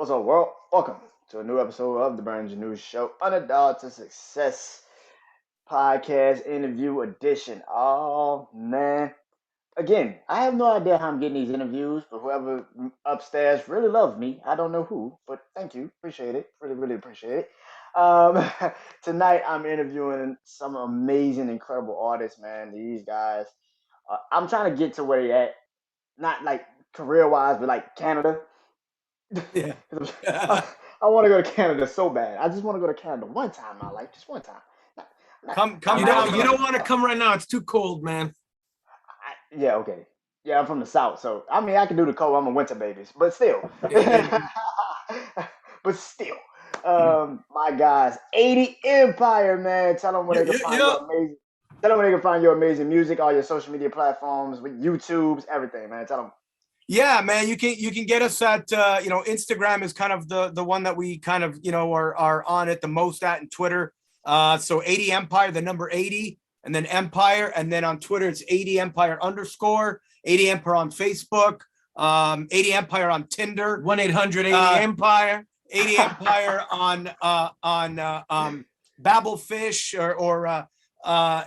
What's up, world? Welcome to a new episode of the BrandonJaneauShow, Underdog to Success podcast interview edition. Oh man, again, I have no idea how I'm getting these interviews, but whoever upstairs really loves me. I don't know who, but thank you, appreciate it, really appreciate it. Um, Tonight I'm interviewing some amazing, incredible artists, man. These guys, I'm trying to get to where they at, not like career wise, but like Canada. Yeah. I, I want to go to Canada so bad. I just want to go to Canada one time in my life, just one time. Not, Come not down. like, You don't want to come right now. It's too cold, man. yeah, okay. Yeah, I'm from the South, so I mean, I can do the cold. I'm a winter baby, but still, but still, my guys, 80 Empire, man. Tell them where Yeah, they can yeah, find yeah. your amazing. Tell them where they can find your amazing music, all your social media platforms, with YouTube's, everything, man. Tell them. Yeah, man. You can get us at Instagram is kind of the one that we kind of are on it the most at, and Twitter. So 80 Empire, the number 80, and then Empire, and then on Twitter it's 80 Empire _ 80 Empire on Facebook, 80 Empire on Tinder, 1-800-80 Empire, 80 Empire on Babblefish or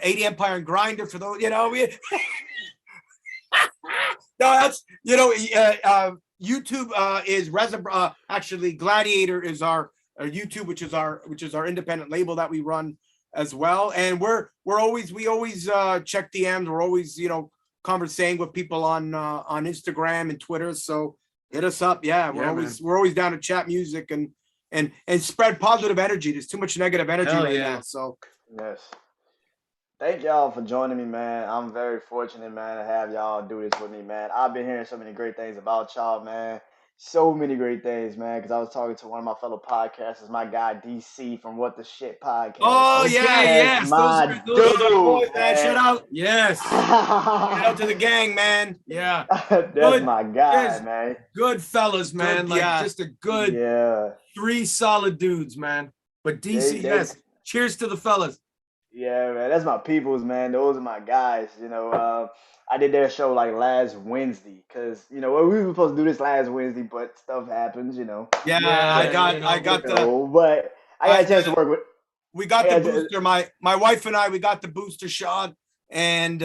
80 Empire and Grinder for those, we no, that's YouTube is actually Gladiator is our YouTube, which is our independent label that we run as well. And we always check DMs. We're always conversating with people on Instagram and Twitter. So hit us up. Yeah, we're always down to chat music and spread positive energy. There's too much negative energy now. So yes. Thank y'all for joining me, man. I'm very fortunate, man, to have y'all do this with me, man. I've been hearing so many great things about y'all, man. So many great things, man. Because I was talking to one of my fellow podcasters, my guy DC from What the Shit podcast. Oh yeah, yes, my those are dude, man. Shout out, yes. Shout out to the gang, man. Yeah, that's my guy, man. Good fellas, man. Just a good, three solid dudes, man. But DC, yes. Cheers to the fellas. Yeah, man, that's my peoples, man. Those are my guys. I did their show like last Wednesday because we were supposed to do this last Wednesday, but stuff happens. Yeah, I got but I got a chance to work with. We got the booster. My wife and I, we got the booster shot, and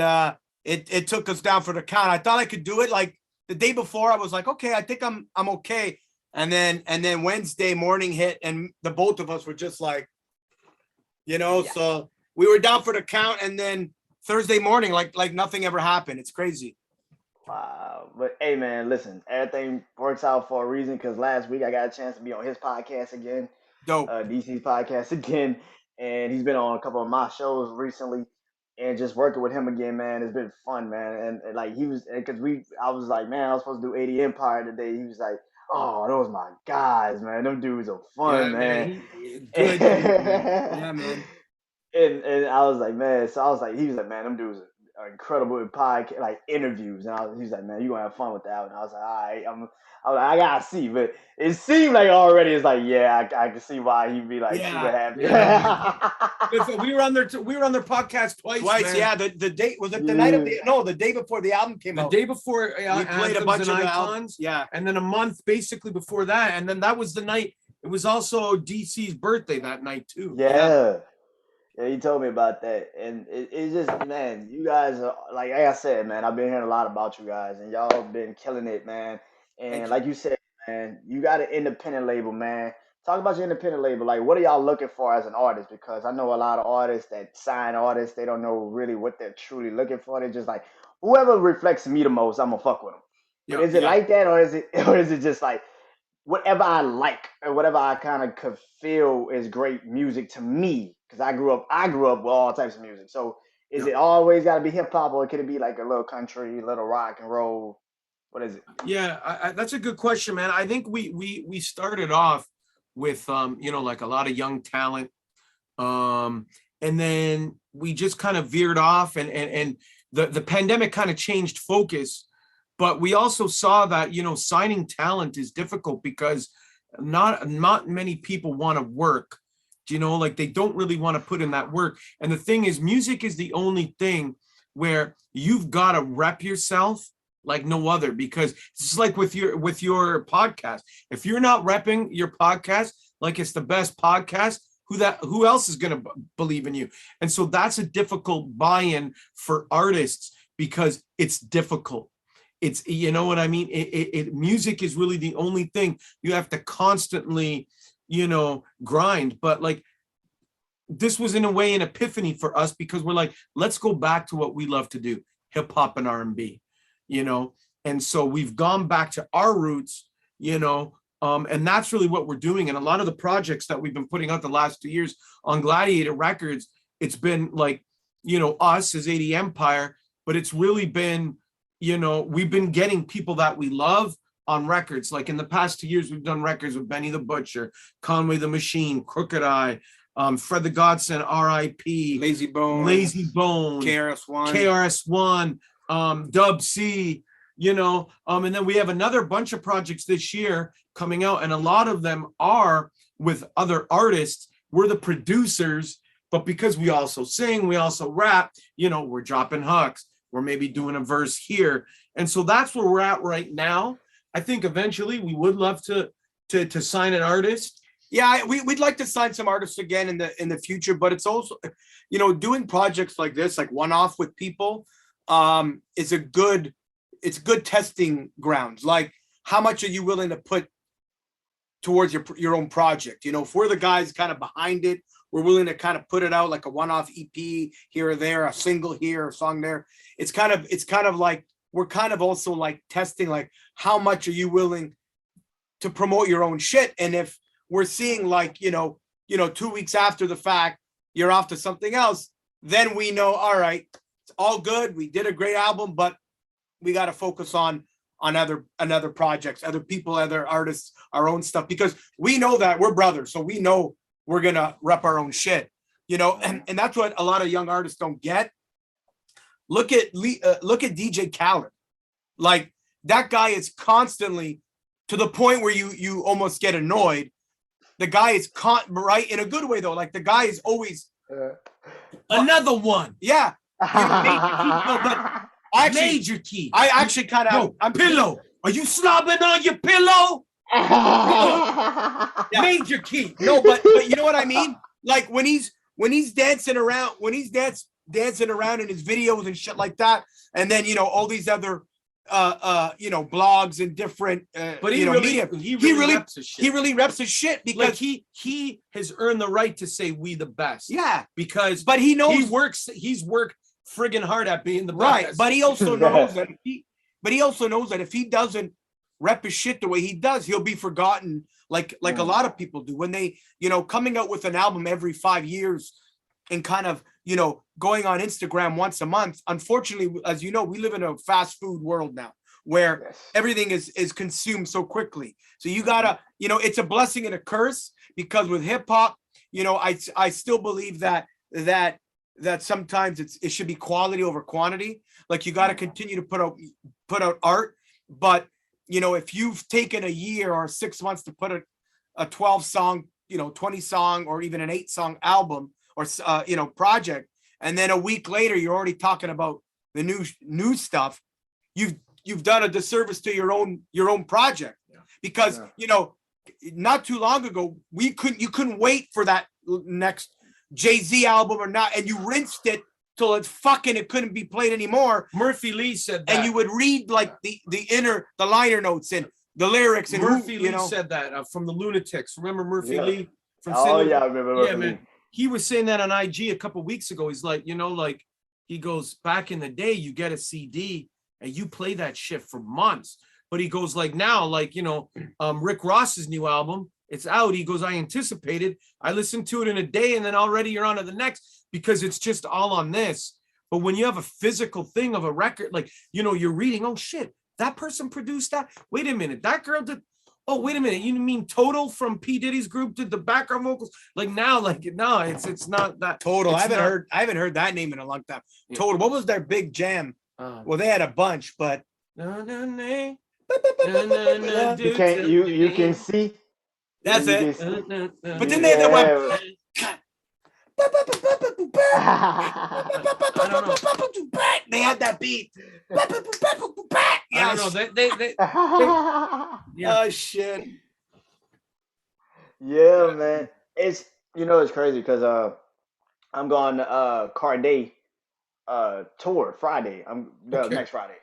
it took us down for the count. I thought I could do it like the day before. I was like, okay, I think I'm okay. And then Wednesday morning hit, and the both of us were just like, so. We were down for the count, and then Thursday morning, like nothing ever happened. It's crazy. Wow. But hey, man, listen, everything works out for a reason because last week I got a chance to be on his podcast again. Dope. DC's podcast again. And he's been on a couple of my shows recently. And just working with him again, man, it's been fun, man. And like I was like, man, I was supposed to do 80 Empire today. He was like, oh, those my guys, man. Them dudes are fun, man. Good. Yeah, man. And I was like, man. So I was like, he was like, man, them dudes are incredible in podcast, like interviews. And he was like, man, you gonna have fun with that. And I was like, all right, I was like, I gotta see. But it seemed like already it's like, yeah, I can see why he'd be like super happy. Yeah. we were on their podcast twice. Man. Yeah. The date was it the night of the day before the album came out. The day before we played a bunch of icons. Yeah. And then a month basically before that, and then that was the night. It was also DC's birthday that night too. Yeah. Yeah, he told me about that, and it's just, man, you guys are like I said, man. I've been hearing a lot about you guys, and y'all been killing it, man. And like you said, man, you got an independent label, man. Talk about your independent label. Like, what are y'all looking for as an artist? Because I know a lot of artists that sign artists, they don't know really what they're truly looking for. They're just like, whoever reflects me the most, I'm gonna fuck with them. But is it like that, or is it just like whatever I like or whatever I kind of could feel is great music to me? Because I grew up with all types of music. So is it always got to be hip hop, or could it be like a little country, a little rock and roll? What is it? Yeah, that's a good question, man. I think we started off with like a lot of young talent, and then we just kind of veered off, and the pandemic kind of changed focus. But we also saw that signing talent is difficult because not many people want to work. Like they don't really want to put in that work. And the thing is, music is the only thing where you've got to rep yourself like no other, because it's like with your podcast. If you're not repping your podcast like it's the best podcast, who else is going to believe in you? And so that's a difficult buy-in for artists, because it's difficult. It's, you know what I mean? Music is really the only thing you have to constantly, grind. But like, this was in a way an epiphany for us, because we're like, let's go back to what we love to do, hip hop and R&B, and so we've gone back to our roots, and that's really what we're doing. And a lot of the projects that we've been putting out the last 2 years on Gladiator Records, it's been like, us as 80 Empire, but it's really been, we've been getting people that we love on records. Like in the past 2 years, we've done records with Benny the Butcher, Conway the Machine, Crooked Eye, Fred the Godson, R.I.P., Lazy Bone, KRS-One, Dub C, and then we have another bunch of projects this year coming out, and a lot of them are with other artists. We're the producers, but because we also sing, we also rap, we're dropping hooks, we're maybe doing a verse here. And so that's where we're at right now. I think eventually we would love to sign an artist. Yeah, we'd like to sign some artists again in the future, but it's also, doing projects like this, like one-off with people, it's good testing grounds. Like, how much are you willing to put towards your own project? If we're the guys kind of behind it, we're willing to kind of put it out like a one-off EP here or there, a single here, a song there. It's kind of like, we're kind of also like testing, like, how much are you willing to promote your own shit? And if we're seeing like, 2 weeks after the fact, you're off to something else, then we know, all right, it's all good. We did a great album, but we got to focus on other projects, other people, other artists, our own stuff, because we know that we're brothers. So we know we're going to rep our own shit, and that's what a lot of young artists don't get. Look at DJ Khaled. Like, that guy is constantly, to the point where you almost get annoyed. The guy is right, in a good way though. Like, the guy is always another one. Yeah. Major key. I actually kind of. I'm pillow. Are you slobbing on your pillow? Yeah. Major key. No, but you know what I mean? Like, when he's dancing around, dancing around in his videos and shit like that, and then all these other blogs and different but he really reps his shit, because like he has earned the right to say we the best. Yeah, but he knows he's worked friggin' hard at being the best. Right, but he also knows that if he doesn't rep his shit the way he does, he'll be forgotten like a lot of people do when they coming out with an album every 5 years and kind of going on Instagram once a month. Unfortunately, as we live in a fast food world now, where everything is consumed so quickly. So you gotta, it's a blessing and a curse, because with hip hop, I still believe that sometimes it should be quality over quantity. Like, you got to continue to put out art, but if you've taken a year or 6 months to put a 12 song, 20 song, or even an 8 song album or project, and then a week later you're already talking about the new stuff, you've done a disservice to your own project. Because not too long ago you couldn't wait for that next Jay-Z album or not, and you rinsed it till it couldn't be played anymore. Murphy Lee said that, and you would read like the liner notes and the lyrics, and Murphy Lee said that from the Lunatics. Remember Murphy Lee from I remember Murphy Lee. Man, he was saying that on IG a couple weeks ago. He's like, like, he goes, back in the day you get a CD and you play that shit for months, but he goes, like, now, like, Rick Ross's new album, it's out. He goes, I anticipated. I listened to it in a day, and then already you're on to the next, because it's just all on this. But when you have a physical thing of a record, like, you're reading, oh shit, that person produced that. Wait a minute, that girl did. Oh, wait a minute, you mean Total from P. Diddy's group did the background vocals? Like, now, like, no, it's not that. Total. I haven't heard that name in a long time. Yeah. Total. What was their big jam? Well, they had a bunch, but you can see. That's it. But then they went. I don't know. They had that beat. I don't know. They yeah. Oh shit. Yeah, man. It's it's crazy because I'm going Carday tour Friday. I'm Okay. next Friday.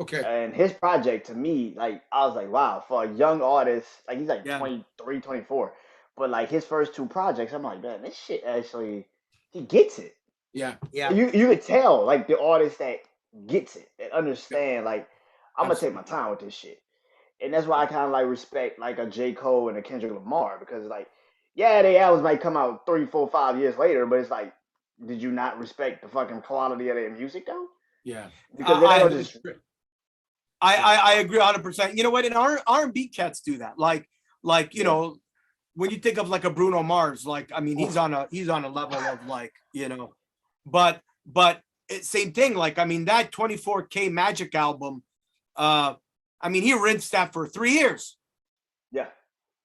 Okay. And his project to me, like I was like, wow, for a young artist, like he's like Yeah. 23, 24. But like his first two projects, I'm like, man, this shit actually he gets it. Yeah. Yeah. You could tell like the artist that gets it, that understand, like, I'm gonna take my Absolutely. time with this shit. And that's why I kinda like respect like a J. Cole and a Kendrick Lamar because like, yeah, their albums might come out 3, 4, 5 years later, but it's like, did you not respect the fucking quality of their music though? Yeah. Because they're not I gonna just I agree 100%. You know what? And R&B cats do that. Like yeah. when you think of like a Bruno Mars, like I mean, he's Oof. on a level of like but same thing. Like I mean, that 24K Magic album. I mean, he rinsed that for 3 years. Yeah.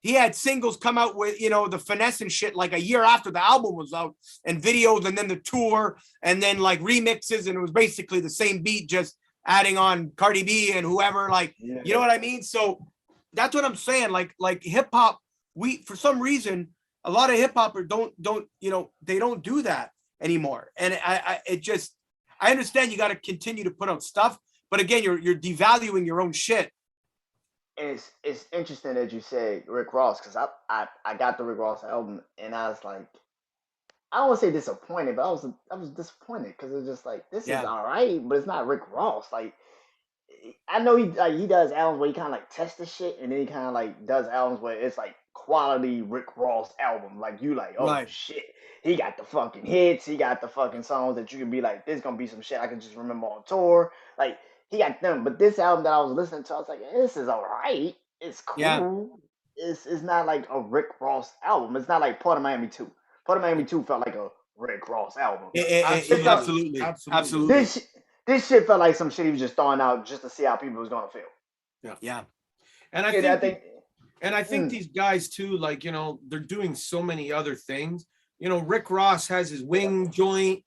He had singles come out with the finesse and shit like a year after the album was out, and videos, and then the tour, and then like remixes, and it was basically the same beat, just adding on Cardi B and whoever. Like, Yeah. you know what I mean? So that's what I'm saying. Like hip hop, we for some reason a lot of hip hoppers don't they don't do that anymore, and I understand you got to continue to put out stuff, but again, you're devaluing your own shit. It's interesting that you say Rick Ross because I got the Rick Ross album and I was like, I don't want to say disappointed, but I was disappointed because it's just like this is Yeah, all right, but it's not Rick Ross. Like I know he does albums where he kind of like tests the shit, and then he kind of like does albums where it's like quality Rick Ross album. Like you like, oh right. shit, he got the fucking hits, he got the fucking songs that you can be like, this gonna be some shit I can just remember on tour. Like he got them, but this album that I was listening to, I was like, this is alright. It's Yeah, cool. It's not like a Rick Ross album. It's not like Port of Miami 2. Port of Miami 2 felt like a Rick Ross album. It felt Absolutely. absolutely, Absolutely. absolutely. this shit felt like some shit he was just throwing out just to see how people was gonna feel. Yeah. Yeah, And I And I think think, these guys too, like, they're doing so many other things. Rick Ross has his wing joint,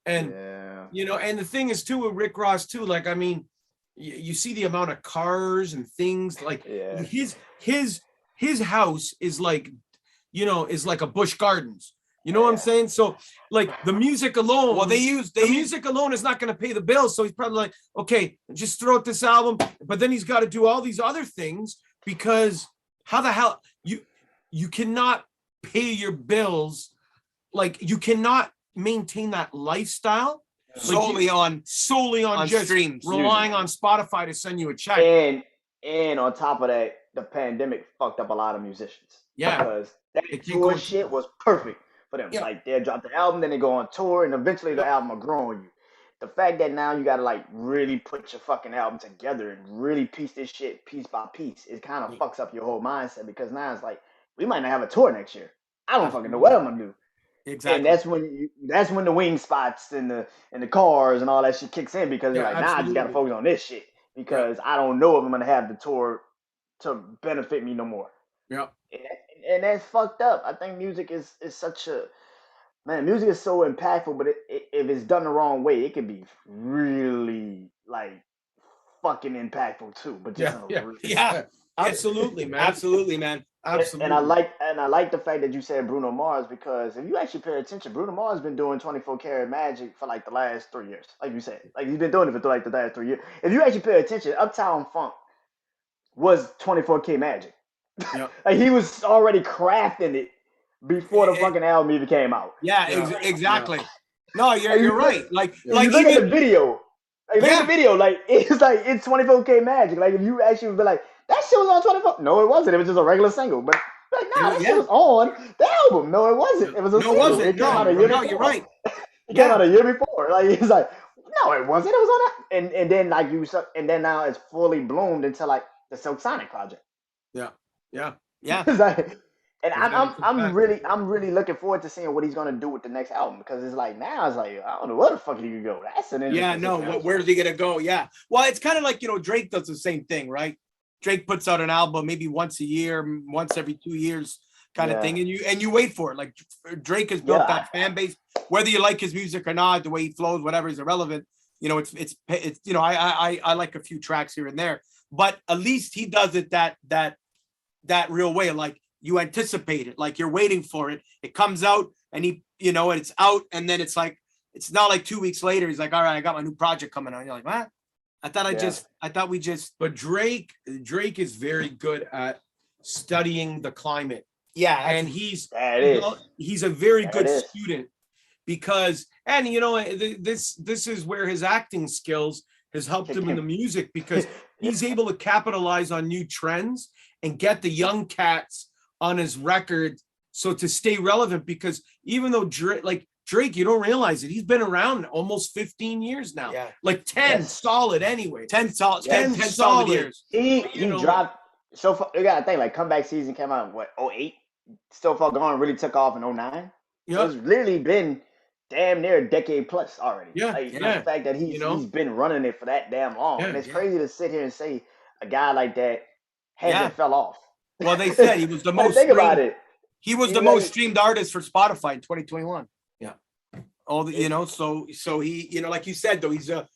and yeah, and the thing is too with Rick Ross too, like, I mean, you see the amount of cars and things, like yeah, his house is like, is like a Busch Gardens. You know what I'm yeah. saying? So like the music alone, well, they use music alone is not going to pay the bills. So he's probably like, okay, just throw out this album, but then he's got to do all these other things because how the hell you cannot pay your bills, like you cannot maintain that lifestyle solely on just streams. relying on Spotify to send you a check. And on top of that, the pandemic fucked up a lot of musicians. Yeah. Because that They can't tour go- shit was perfect for them. Yeah. Like they'll drop the album, then they go on tour, and eventually the Yep. album will grow on you. The fact that now you gotta like really put your fucking album together and really piece this shit piece by piece, it kind of fucks up your whole mindset because now it's like we might not have a tour next year. I don't fucking know what I'm gonna do. And Exactly. that's when the wing spots and the cars and all that shit kicks in because you're Yeah, like, nah, I just gotta absolutely. focus on this shit because I don't know if I'm gonna have the tour to benefit me no more. Yeah. And, and that's fucked up. I think music is such a man. Music is so impactful, but if it's done the wrong way, it can be really like fucking impactful too. But just Yeah. in a Yeah. really Yeah, Absolutely, man. absolutely, man. and Absolutely. I like the fact that you said Bruno Mars because if you actually pay attention, Bruno Mars has been doing 24 karat magic for like the last 3 years. Like you said, like he's been doing it for like the last 3 years. If you actually pay attention, Uptown Funk was 24K magic. Yeah. Like he was already crafting it before the fucking album even came out. Yeah, Yeah. exactly. No, Like, you're right. Like Yeah. If you look at the even video, like look at the video, like it's 24K magic. Like if you actually would be like, that shit was on 24. No, it wasn't. It was just a regular single. But like, nah, that shit yeah. was on the album. No, it wasn't. It was a No, it single. wasn't. It came No, out a year no, before. you're right. It came Yeah. out a year before. Like it's like, no, it wasn't. It was on that. And then like and then now it's fully bloomed into like the Silk Sonic project. Yeah. Yeah. Yeah. It's like, and That is a fact. I'm really looking forward to seeing what he's gonna do with the next album because it's like now it's like I don't know where the fuck he could go. That's an Yeah, interesting no, situation. where's he gonna go? Yeah. Well, it's kind of like, Drake does the same thing, right? Drake puts out an album maybe once a year, once every 2 years, kind of thing, and you wait for it. Like Drake has built that fan base, whether you like his music or not, the way he flows, whatever is irrelevant. You know, it's you know, I like a few tracks here and there, but at least he does it that real way. Like you anticipate it, like you're waiting for it. It comes out and he, you know, and it's out, and then it's like, it's not like 2 weeks later, he's like, all right, I got my new project coming on. You're like, what? I thought we just. But Drake is very good at studying the climate. Yeah. And he's a very good student because, and you know, this is where his acting skills has helped him in the music, because he's able to capitalize on new trends and get the young cats on his record. So to stay relevant, because even though Drake, you don't realize it, he's been around almost 15 years now. Yeah. Like 10 solid anyway. 10 solid, 10 solid solid years. He dropped so far. You gotta think, like, comeback season came out in what, 08? So Far Gone really took off in 09. Yeah. So it's literally been damn near a decade plus already. Yeah. Like, the fact that he's been running it for that damn long. And it's crazy to sit here and say a guy like that hasn't fell off. Well, they said he was the most think about it. He was the most streamed artist for Spotify in 2021. Yeah. All the, you know, so he, you know, like you said, though, he's a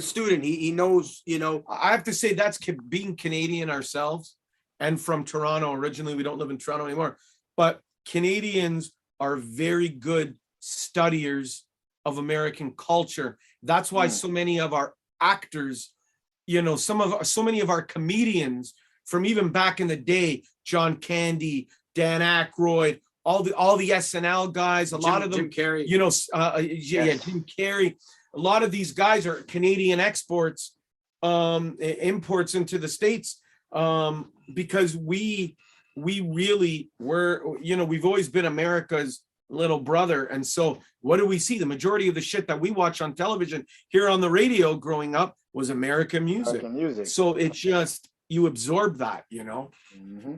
student. He knows, you know. I have to say that's being Canadian ourselves and from Toronto originally. We don't live in Toronto anymore, but Canadians are very good studiers of American culture. That's why so many of our actors, you know, so many of our comedians from even back in the day, John Candy, Dan Aykroyd, all the SNL guys, a lot of them, Jim Carrey, you know, Jim Carrey. A lot of these guys are Canadian exports, imports into the States, because we really were, you know, we've always been America's little brother. And so what do we see? The majority of the shit that we watch on television, here on the radio growing up, was American music. So it's just, you absorb that, you know. Mm-hmm.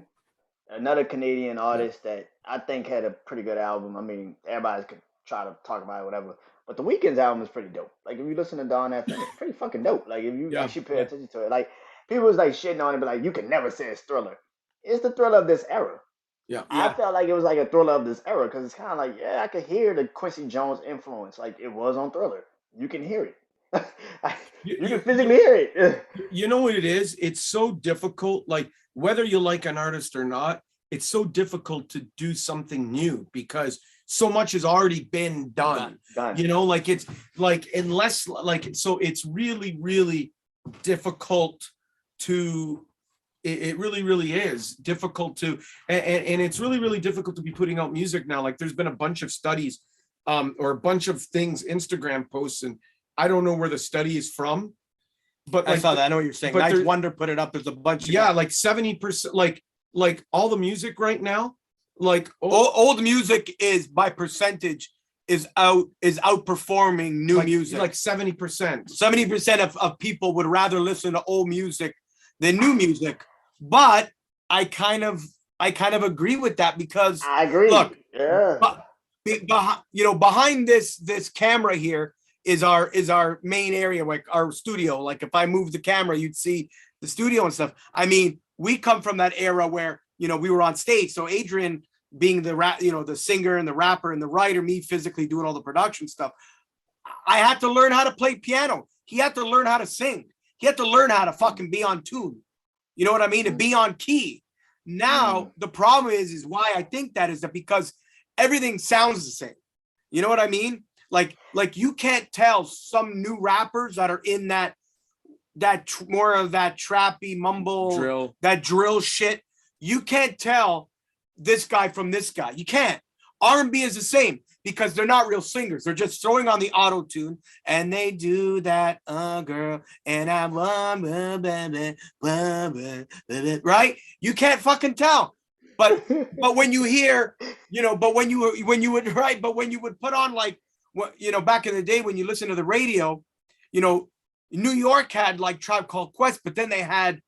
Another Canadian artist that I think had a pretty good album. I mean, everybody could try to talk about it, whatever. But The Weeknd's album is pretty dope. Like, if you listen to Dawn FM, it's pretty fucking dope. Like, if you actually pay attention to it. Like, people was like shitting on it, but like, you can never say it's Thriller. It's the Thriller of this era. Yeah. I felt like it was like a Thriller of this era, because it's kind of like, I could hear the Quincy Jones influence. Like, it was on Thriller. You can hear it. You can physically hear it. You know what it is? It's so difficult. Like, whether you like an artist or not, it's so difficult to do something new because so much has already been done. You know, like, it's like, unless like, so it's really, really difficult to, it really, really is difficult to, and it's really, really difficult to be putting out music now. Like, there's been a bunch of studies, or a bunch of things, Instagram posts, and I don't know where the study is from, but I saw that. I know what you're saying. Nice Wonder put it up. There's a bunch of like 70%, like all the music right now, like old music is by percentage is outperforming new music. Like 70%. 70% of people would rather listen to old music than new music. But I kind of agree with that, because I agree. Look, you know, behind this camera here is our main area, like our studio. Like, if I move the camera, you'd see the studio and stuff. I mean, we come from that era where, you know, we were on stage. So Adrian being the singer and the rapper and the writer, me physically doing all the production stuff. I had to learn how to play piano. He had to learn how to sing. He had to learn how to fucking be on tune. You know what I mean? To be on key. Now, the problem is why I think that is that because everything sounds the same. You know what I mean? Like you can't tell some new rappers that are in that more of that trappy mumble, that drill shit. You can't tell this guy from this guy. You can't. R&B is the same, because they're not real singers. They're just throwing on the auto tune, and they do that, girl, and I want, right? You can't fucking tell. But when you hear, you know, but when you would put on, like, what, you know, back in the day when you listen to the radio, you know, New York had like Tribe Called Quest, but then they had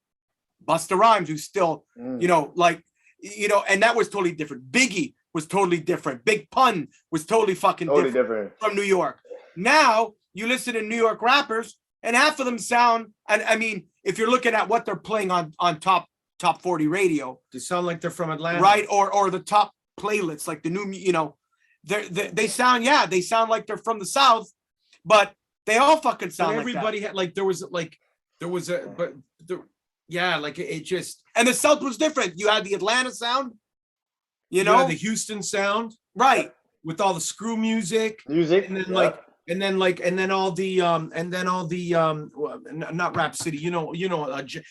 Busta Rhymes, who's still, you know, like, you know, and that was totally different. Biggie was totally different. Big Pun was totally fucking different from New York. Now you listen to New York rappers, and half of them sound, and I mean, if you're looking at what they're playing on top 40 radio, they sound like they're from Atlanta, right? Or the top playlists, like the new, they sound like they're from the South, but they all fucking sound like everybody that. had like it just, and the South was different. You had the Atlanta sound, you know, the Houston sound, right, with all the screw music, and then not Rap City,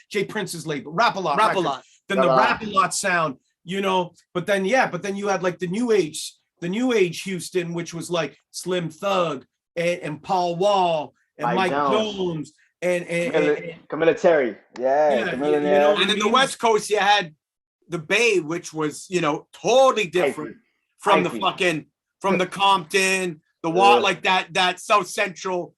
Jay Prince's label, Rap a Lot, Rap a Lot. Then the Rap a Lot sound, but then you had like the new age Houston, which was like Slim Thug and Paul Wall and Mike Jones and Camilla Terry, and then the West Coast you had the Bay, which was totally different from the Compton, the like that South Central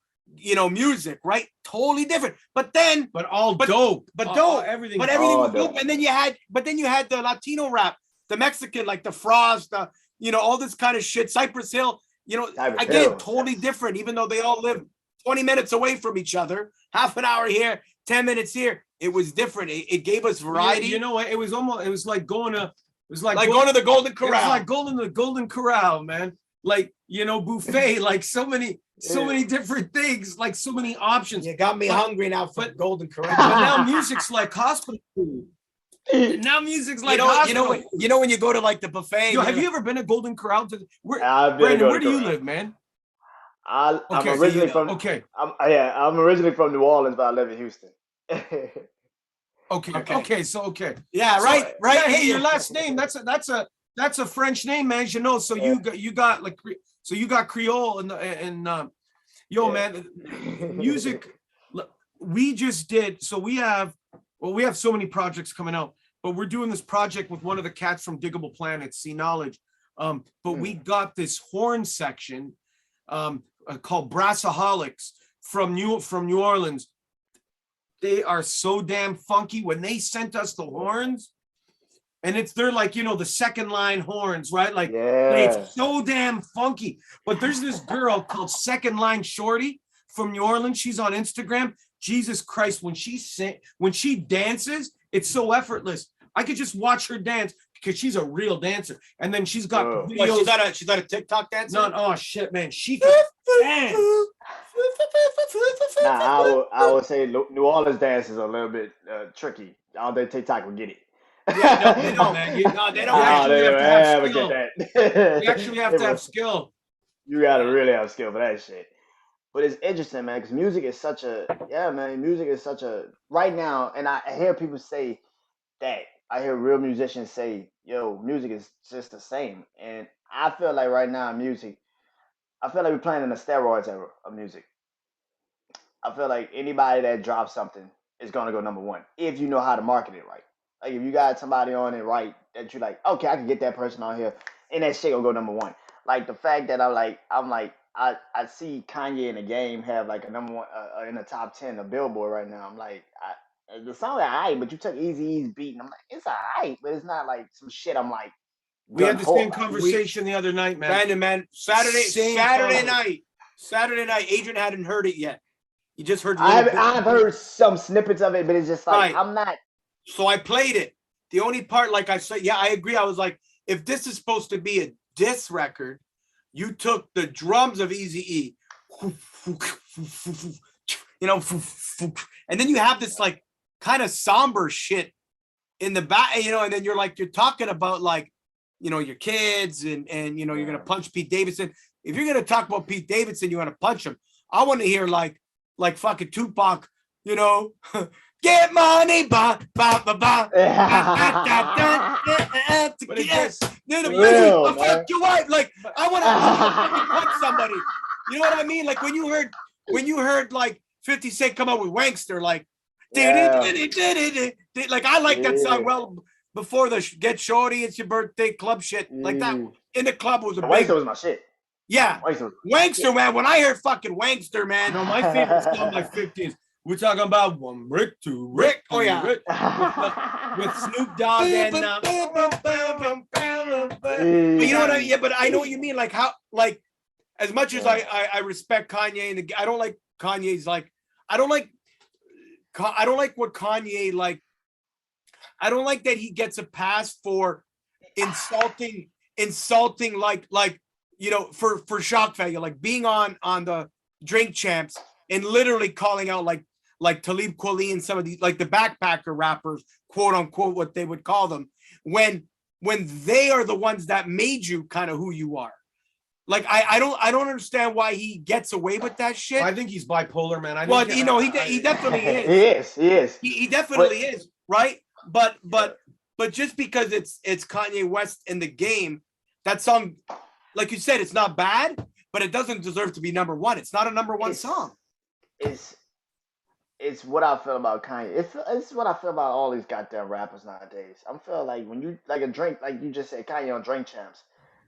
music, right? Totally different. But dope. Everything was dope. And then you had the Latino rap, the Mexican, like the Frost, all this kind of shit, Cypress Hill, totally different, even though they all live 20 minutes away from each other, half an hour here, 10 minutes here. It was different. It gave us variety. It was like going to the Golden Corral. It was like going to the Golden Corral, man. Like, buffet, like so many different things, like so many options. You got me hungry now for Golden Corral. But now music's like hospital food. Now music's like hospital. When you go to like the buffet. Have you ever been to Golden Corral? Brandon, where do you live, man? I'm originally from New Orleans, but I live in Houston. Okay. Yeah, right. Hey, your last name, that's a French name, man. So you got Creole and man, music. We just did. So we have so many projects coming out, but we're doing this project with one of the cats from Diggable Planets, See Knowledge. But we got this horn section called Brassaholics from New Orleans. They are so damn funky. When they sent us the horns, and they're like, the second line horns, right? Like, it's so damn funky. But there's this girl called Second Line Shorty from New Orleans. She's on Instagram. Jesus Christ, when she dances, it's so effortless. I could just watch her dance because she's a real dancer. And then she's got videos. She's not a TikTok dancer? No, oh shit, man. She can dance. I would say New Orleans dance is a little bit tricky. I don't think TikTok will get it. Yeah, they don't, man. They don't actually have to have skill. You gotta really have skill for that shit. But it's interesting, man, because music is such a right now, and I hear people say that. I hear real musicians say, yo, music is just the same. And I feel like right now music, I feel like we're playing in the steroids era of music. I feel like anybody that drops something is gonna go number one if you know how to market it right. Like if you got somebody on it right that you like, okay, I can get that person on here, and that shit gonna go number one. Like the fact that I see Kanye in the game have like a number one in the top 10 of Billboard right now. I'm like, the song is alright, but you took Eazy-E's beat, and I'm like, it's alright, but it's not like some shit. I'm like, we had the same conversation the other night, man. Brandon, man, Saturday night. Adrian hadn't heard it yet. He just heard. I've heard some snippets of it, but it's just like I'm not. So I played it. The only part, like I said, yeah, I agree. I was like, if this is supposed to be a diss record, you took the drums of Eazy-E, and then you have this like kind of somber shit in the back, and then you're talking about like, your kids and you're gonna punch Pete Davidson. If you're gonna talk about Pete Davidson, you're gonna punch him. I want to hear like fucking Tupac, get money, ba ba ba ba. But it's real, fuck your wife. Like I want to punch somebody. You know what I mean? Like when you heard like 50 Cent come out with Wankster, like like I like that song well before the Get Shorty, It's Your Birthday club shit like that. In the club was Wankster was my shit. Yeah, Wankster, man. When I heard fucking Wankster, man, my favorite song by 50s. We're talking about one Rick, two Rick. Oh yeah, Rick, with Snoop Dogg and. You know what I mean? Yeah, but I know what you mean. Like how, like, as much as I respect Kanye, and I don't like Kanye's like, I don't like what Kanye like. I don't like that he gets a pass for insulting insulting, like for shock value, like being on the Drink Champs and literally calling out like Talib Kweli and some of these, like the backpacker rappers, quote unquote, what they would call them, when they are the ones that made you kind of who you are. Like I don't understand why he gets away with that shit. I think he's bipolar, man. He definitely is. He is. He definitely is, right? But just because it's Kanye West in the game, that song, like you said, it's not bad, but it doesn't deserve to be number one. It's not a number one song. It's what I feel about Kanye. It's what I feel about all these goddamn rappers nowadays. I'm feeling like when you like a drink, like you just said, Kanye on Drink Champs.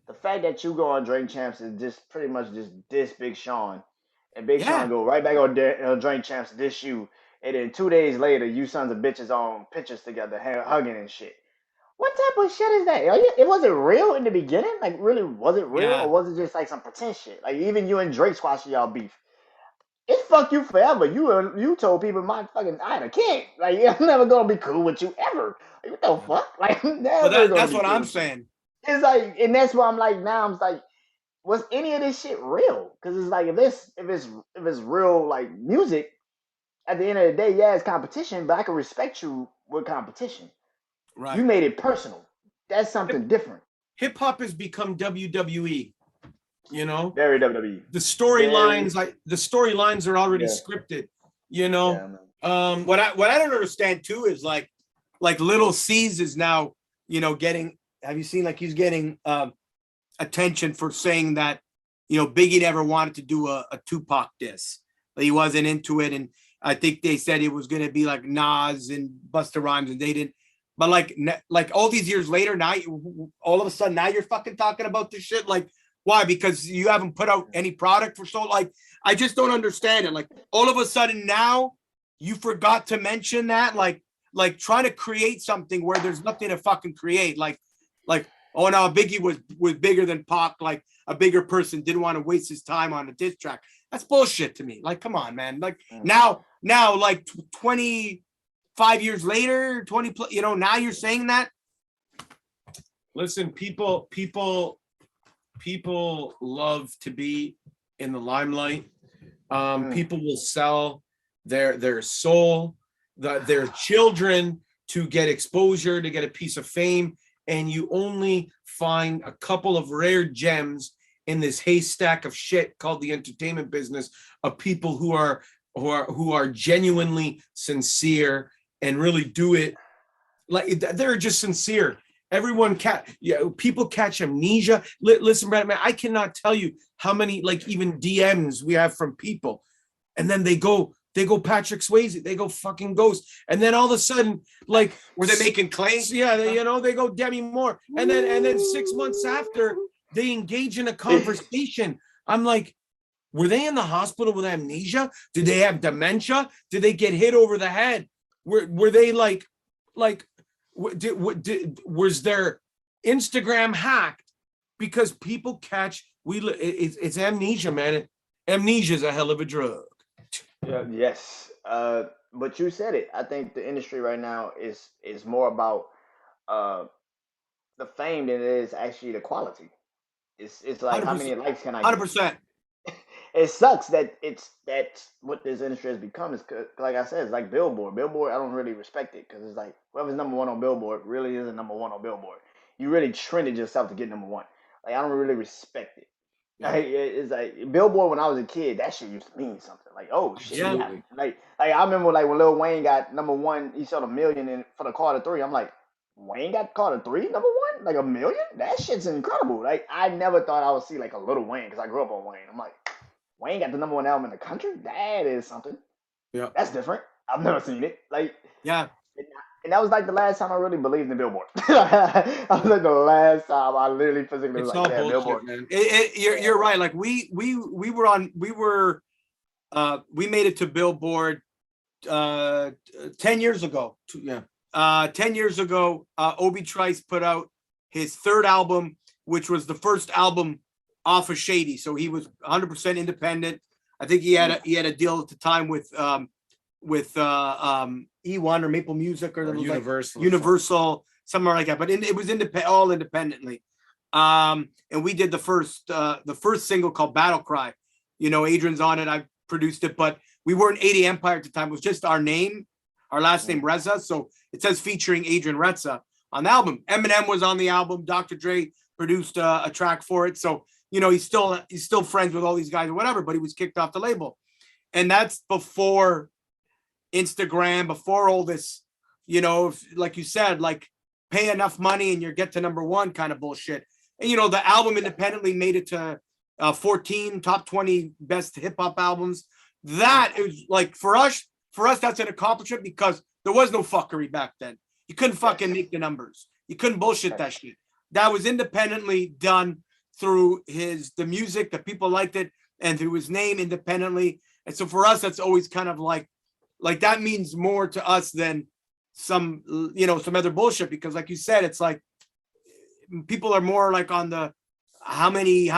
The fact that you go on Drink Champs is just pretty much just diss Big Sean, and Big Sean go right back on Drink Champs to diss you, and then 2 days later, you sons of bitches on pictures together, hugging and shit. What type of shit is that? It wasn't real in the beginning. Like, really, was it real, or was it just like some pretend shit? Like, even you and Drake squashing y'all beef. It's fuck you forever. You told people I had a kid. Like, I'm never gonna be cool with you ever. Like, what the fuck? Like, that's what I'm saying. It's like, and that's why I'm like, now I'm like, was any of this shit real? Because it's like, if it's real, like music, at the end of the day, yeah, it's competition, but I can respect you with competition. Right. You made it personal. That's something different. Hip hop has become WWE. You know, very WWE. The storylines are already scripted. You know, what I don't understand too is like Little C's is now, getting. Have you seen, like, he's getting attention for saying that, Biggie never wanted to do a Tupac diss. He wasn't into it, and I think they said it was going to be like Nas and Busta Rhymes, and they didn't. But like all these years later, now all of a sudden now you're fucking talking about this shit. Like, why? Because you haven't put out any product for so. Like, I just don't understand it. Like, all of a sudden now you forgot to mention that. Like trying to create something where there's nothing to fucking create. Like, oh no, Biggie was bigger than Pac. Like, a bigger person didn't want to waste his time on a diss track. That's bullshit to me. Like, come on, man. Like, now, like 25 years later, 20, now you're saying that. Listen, people love to be in the limelight. People will sell their soul, their children, to get exposure, to get a piece of fame. And you only find a couple of rare gems in this haystack of shit called the entertainment business, of people who are genuinely sincere and really do it. Like, they're just sincere. People catch amnesia. Listen, Brandon, man, I cannot tell you how many, like, even DMs we have from people, and then they go Patrick Swayze, they go fucking Ghost, and then all of a sudden, like, were they making claims? Yeah, they go Demi Moore, and then 6 months after, they engage in a conversation. I'm like, were they in the hospital with amnesia? Did they have dementia? Did they get hit over the head? Were they like? Was their Instagram hacked? Because people catch it's amnesia, man. Amnesia is a hell of a drug. Yes, but you said it. I think the industry right now is more about the fame than it is actually the quality. It's like, how many likes can I get? 100%. It sucks that that's what this industry has become. Is like I said, it's like Billboard. Billboard, I don't really respect it, because it's like, whoever's number one on Billboard really isn't number one on Billboard. You really trended yourself to get number one. Like, I don't really respect it. Like, it's like Billboard, when I was a kid, that shit used to mean something. Like, oh shit, yeah. Like I remember, like, when Lil Wayne got number one, he sold 1 million for the Carter 3. I'm like, Wayne got Carter 3 number one, like 1 million? That shit's incredible. Like, I never thought I would see like a Little Wayne, because I grew up on Wayne. I'm like, Wayne got the number one album in the country? That is something. Yeah, that's different. I've never seen it. Like, yeah. And that was like the last time I really believed in Billboard. That was like the last time I literally physically was like, yeah, bullshit, Billboard. Man. You're right. Like, we made it to Billboard 10 years ago. 10 years ago, Obi Trice put out his third album, which was the first album off of Shady. So he was 100% independent. I think he had a deal at the time with E1 or Maple Music or Universal, Universal, somewhere like that. But it was all independently. And we did the first single called Battle Cry. You know, Adrian's on it. I produced it, but we weren't 80 Empire at the time. It was just our name, our last name Reza. So it says featuring Adrian Reza on the album. Eminem was on the album. Dr. Dre produced a track for it. So, you know, he's still friends with all these guys or whatever, but he was kicked off the label. And that's before Instagram, before all this, you know, like you said, like pay enough money and you get to number one kind of bullshit. And, you know, the album independently made it to 14 top 20 best hip hop albums. That is like, for us, that's an accomplishment because there was no fuckery back then. You couldn't fucking make the numbers. You couldn't bullshit that shit. That was independently done through the music, that people liked it, and through his name independently. And so for us, that's always kind of like that means more to us than some other bullshit, because like you said, it's like people are more like on the how many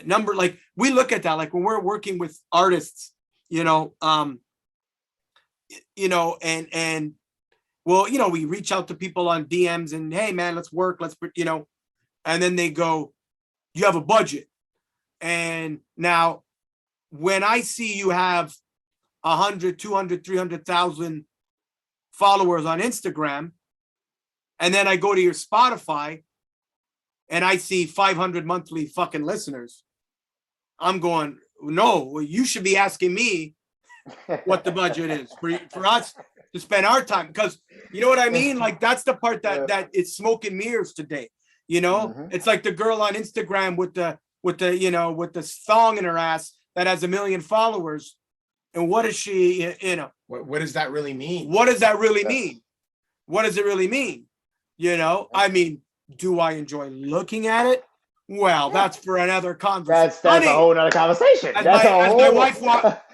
number, like we look at that, like when we're working with artists, and well, we reach out to people on DMs and, hey man, let's work, and then they go, you have a budget. And now when I see you have 100, 200, 300,000 followers on Instagram, and then I go to your Spotify and I see 500 monthly fucking listeners, I'm going, no, well, you should be asking me what the budget is for us to spend our time, because you know what I mean? Like that's the part that it's smoke and mirrors today. It's like the girl on Instagram with the thong in her ass that has 1 million followers. And what is she, what does that really mean? What does that really mean? What does it really mean? I mean, do I enjoy looking at it? Well, that's for another conversation. That's a whole other conversation.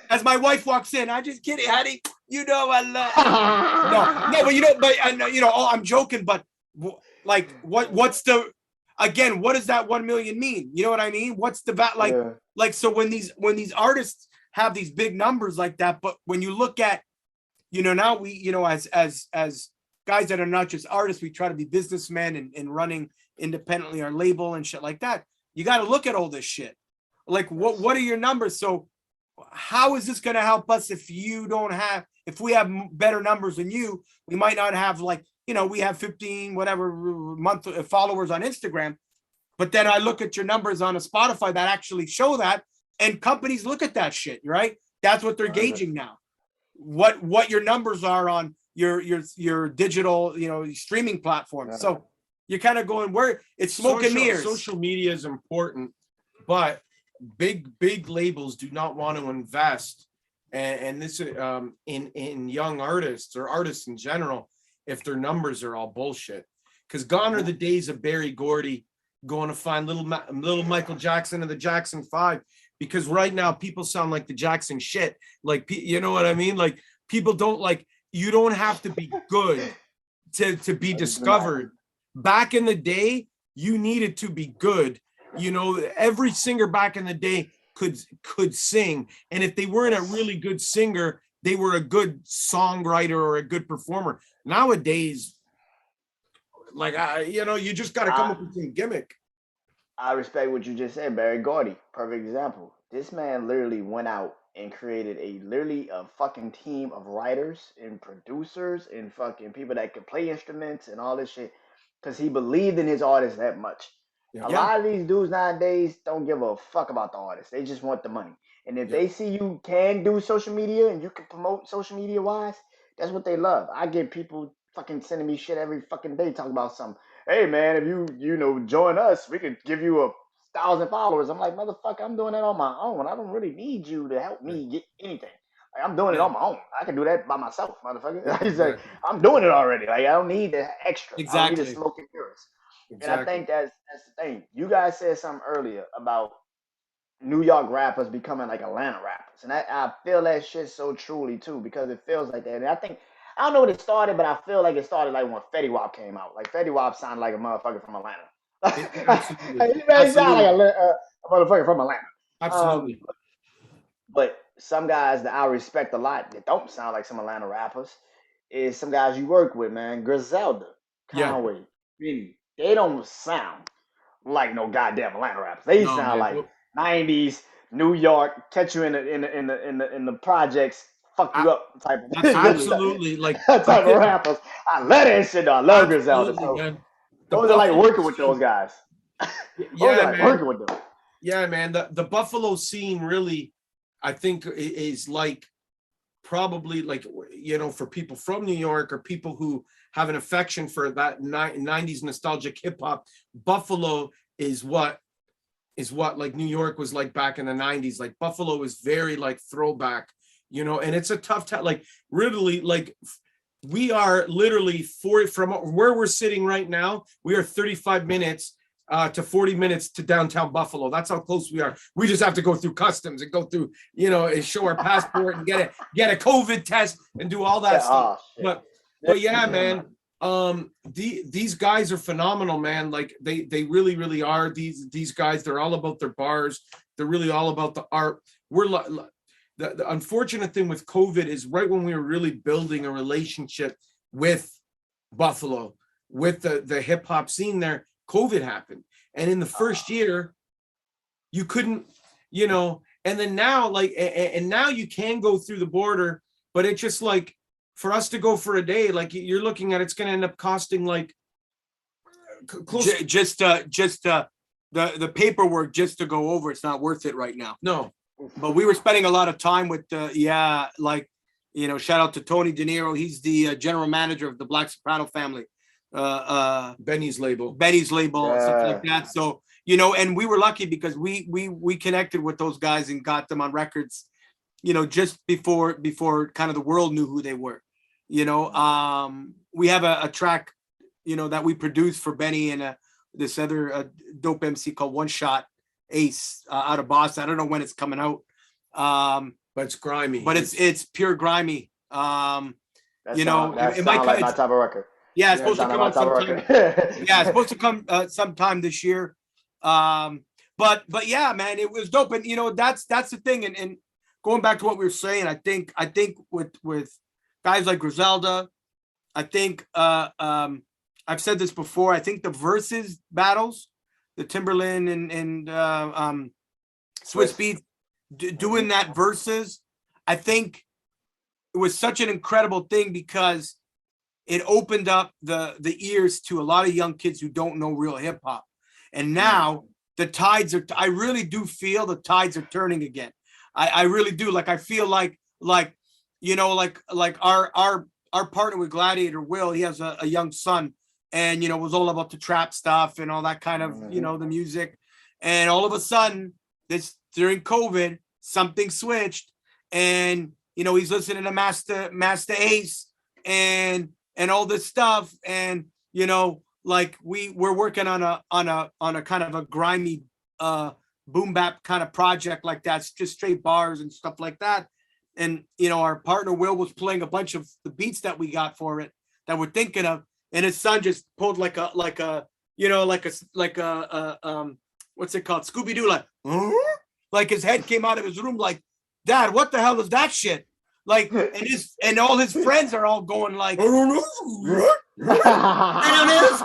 As my wife walks in, I just kidding, honey. I love I'm joking, but like, what's the, again, what does that 1 million mean? You know what I mean? What's the like, so when these artists have these big numbers like that, but when you look at, now we, as guys that are not just artists, we try to be businessmen and running independently our label and shit like that. You got to look at all this shit. Like, what are your numbers? So how is this going to help us if we have better numbers than you? We might not have, like, we have 15 whatever month followers on Instagram, but then I look at your numbers on a Spotify that actually show that, and companies look at that shit, right? That's what they're gauging now. What your numbers are on your digital, streaming platform. Yeah. So you're kind of going where it's smoke and mirrors. Social media is important, but big labels do not want to invest, and this in young artists or artists in general, if their numbers are all bullshit. Because gone are the days of Berry Gordy going to find little Michael Jackson and the Jackson 5, because right now people sound like the Jackson shit. Like, you know what I mean? Like, people don't, like, you don't have to be good to be discovered. Back in the day, you needed to be good. Every singer back in the day could sing, and if they weren't a really good singer, they were a good songwriter or a good performer. Nowadays, like, you just got to come up with some gimmick. I respect what you just said, Barry Gordy. Perfect example. This man literally went out and created a fucking team of writers and producers and fucking people that could play instruments and all this shit, because he believed in his artists that much. Yeah. A lot of these dudes nowadays don't give a fuck about the artist. They just want the money. And if they see you can do social media and you can promote social media wise, that's what they love. I get people fucking sending me shit every fucking day talking about something. Hey man, if you join us, we could give you 1,000 followers. I'm like, motherfucker, I'm doing that on my own. I don't really need you to help me get anything. Like, I'm doing it on my own. I can do that by myself, motherfucker. He's like, I'm doing it already. Like, I don't need the extra. Exactly. I don't need the smoke and mirrors. Exactly. And I think that's the thing. You guys said something earlier about New York rappers becoming like Atlanta rappers. And I feel that shit so truly too, because it feels like that. And I don't know when it started, but I feel like it started like when Fetty Wap came out. Like, Fetty Wap sounded like a motherfucker from Atlanta. He sound like a motherfucker from Atlanta. Absolutely. But some guys that I respect a lot that don't sound like some Atlanta rappers is some guys you work with, man. Griselda, Conway, Benny, they don't sound like no goddamn Atlanta rappers. They No, sound man. like '90s New York, catch you in the projects, fuck I, you up type of Absolutely. absolutely. Like type I of could rappers. I love that shit though. I love Griselda. absolutely, So man. The what was it like Buffalo working with those scene. guys? What was it Yeah, like man. working with them? Yeah, man. The Buffalo scene really, I think, is like probably like, for people from New York or people who have an affection for that 90s nostalgic hip hop. Buffalo is what like New York was like back in the 90s. Like Buffalo is very like throwback, and it's a tough time. Like really, like we are literally from where we're sitting right now, we are 35 minutes to 40 minutes to downtown Buffalo. That's how close we are. We just have to go through customs and go through, and show our passport and get a COVID test and do all that Yeah, stuff. oh shit. But yeah, man. These guys are phenomenal, man. Like they really, really are. These guys, they're all about their bars. They're really all about the art. The unfortunate thing with COVID is right when we were really building a relationship with Buffalo, with the hip hop scene there, COVID happened. And in the first year, you couldn't, and then now and now you can go through the border, but it's just like for us to go for a day, like you're looking at, it's going to end up costing like close. Just the paperwork just to go over, it's not worth it right now. No, But we were spending a lot of time with shout out to Tony De Niro. He's the general manager of the Black Soprano family. Benny's label, stuff like that. So, and we were lucky because we connected with those guys and got them on records, just before kind of the world knew who they were. We have a track, that we produced for Benny and this other dope MC called One Shot Ace out of Boston. I don't know when it's coming out. but it's grimy. But it's pure grimy. That It sound might like my type of record. Yeah, it's supposed to come out sometime. Yeah, it's supposed to come sometime this year. But yeah, man, it was dope. And that's the thing. And going back to what we were saying, I think with guys like Griselda, I think I've said this before. I think the versus battles, the Timberland and Swiss Beats doing that versus, I think it was such an incredible thing because it opened up the ears to a lot of young kids who don't know real hip hop. And now the tides are, I really do feel the tides are turning again. I really do. Like, I feel like our partner with Gladiator, Will, he has a young son and, was all about the trap stuff and all that kind of, the music. And all of a sudden during COVID, something switched and, he's listening to Master Ace and all this stuff. And, like we're working on a kind of a grimy boom bap kind of project like that, just straight bars and stuff like that. And our partner Will was playing a bunch of the beats that we got for it that we're thinking of, and his son just pulled like a what's it called, Scooby-Doo, like his head came out of his room like, Dad, what the hell is that shit? Like, and all his friends are all going like, I don't know. I don't know,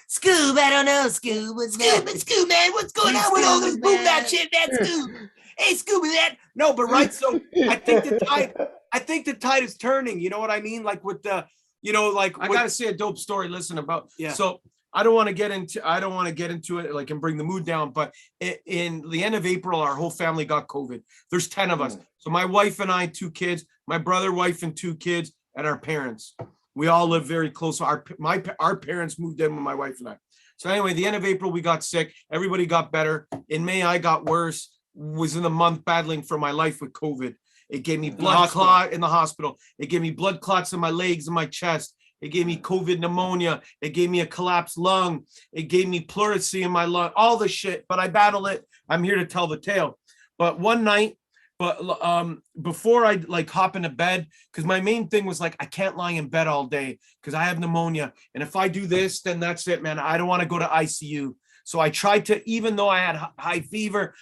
Scoob, I don't know, Scoob, man, what's going on with all this boom that shit, man, Scoob? Hey, Scooby, that no, but right. So I think the tide is turning. You know what I mean? Like with the, I gotta say a dope story. Listen about. Yeah. So I don't want to get into it, like, and bring the mood down. But in the end of April, our whole family got COVID. There's 10 of us. So my wife and I, 2 kids, my brother, wife, and 2 kids, and our parents. We all live very close. Our parents moved in with my wife and I. So anyway, the end of April, we got sick. Everybody got better. In May, I got worse. Was in the month battling for my life with COVID. It gave me blood clot in the hospital. It gave me blood clots in my legs and my chest. It gave me COVID pneumonia. It gave me a collapsed lung. It gave me pleurisy in my lung, all the shit. But I battled it. I'm here to tell the tale. But one night, before I hop into bed, because my main thing was like, I can't lie in bed all day because I have pneumonia. And if I do this, then that's it, man. I don't want to go to ICU. So I tried to, even though I had high fever,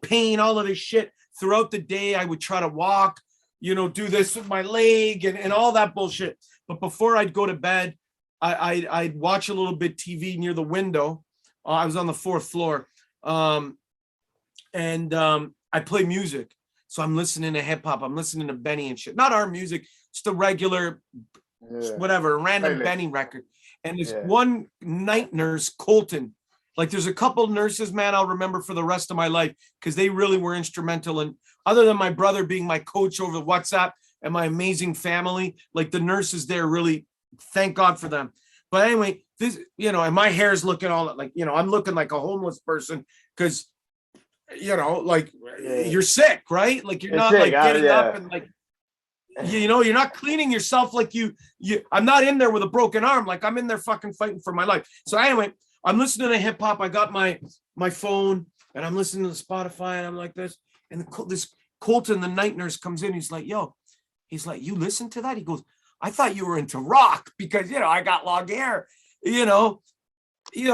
pain, all of this shit, throughout the day, I would try to walk, do this with my leg and all that bullshit. But before I'd go to bed, I'd watch a little bit TV near the window. I was on the 4th floor. And I play music. So I'm listening to hip hop. I'm listening to Benny and shit. Not our music, just the regular, whatever, random Benny record. And this one night nurse, Colton, like there's a couple nurses, man, I'll remember for the rest of my life because they really were instrumental. And other than my brother being my coach over the WhatsApp and my amazing family, like the nurses there really, thank God for them. But anyway, this, you know, and my hair's looking all like, you know, I'm looking like a homeless person because, you know, like you're sick, right? Like you're not sick, like getting up and like, you know, you're not cleaning yourself like you, I'm not in there with a broken arm. Like I'm in there fucking fighting for my life. So anyway, I'm listening to hip hop. I got my phone and I'm listening to Spotify and I'm like this. And this Colton, the night nurse, comes in. He's like, yo, he's like, you listen to that? He goes, I thought you were into rock because, you know, I got long hair, you know,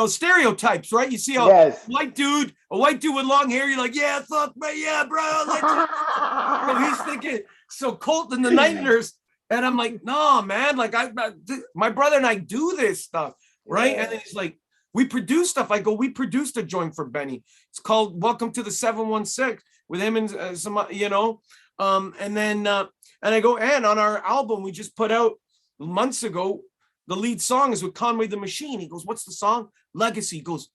stereotypes, right? You see a white dude with long hair. You're like, yeah, fuck me. Yeah, bro. So he's thinking, so Colton, the night nurse. And I'm like, no, man, like my brother and I do this stuff. Right. And then he's like, we produce stuff. I go, we produced a joint for Benny. It's called Welcome to the 716 with him and some, you know, and then, and I go, and on our album we just put out months ago, the lead song is with Conway the Machine. He goes, what's the song? Legacy. He goes,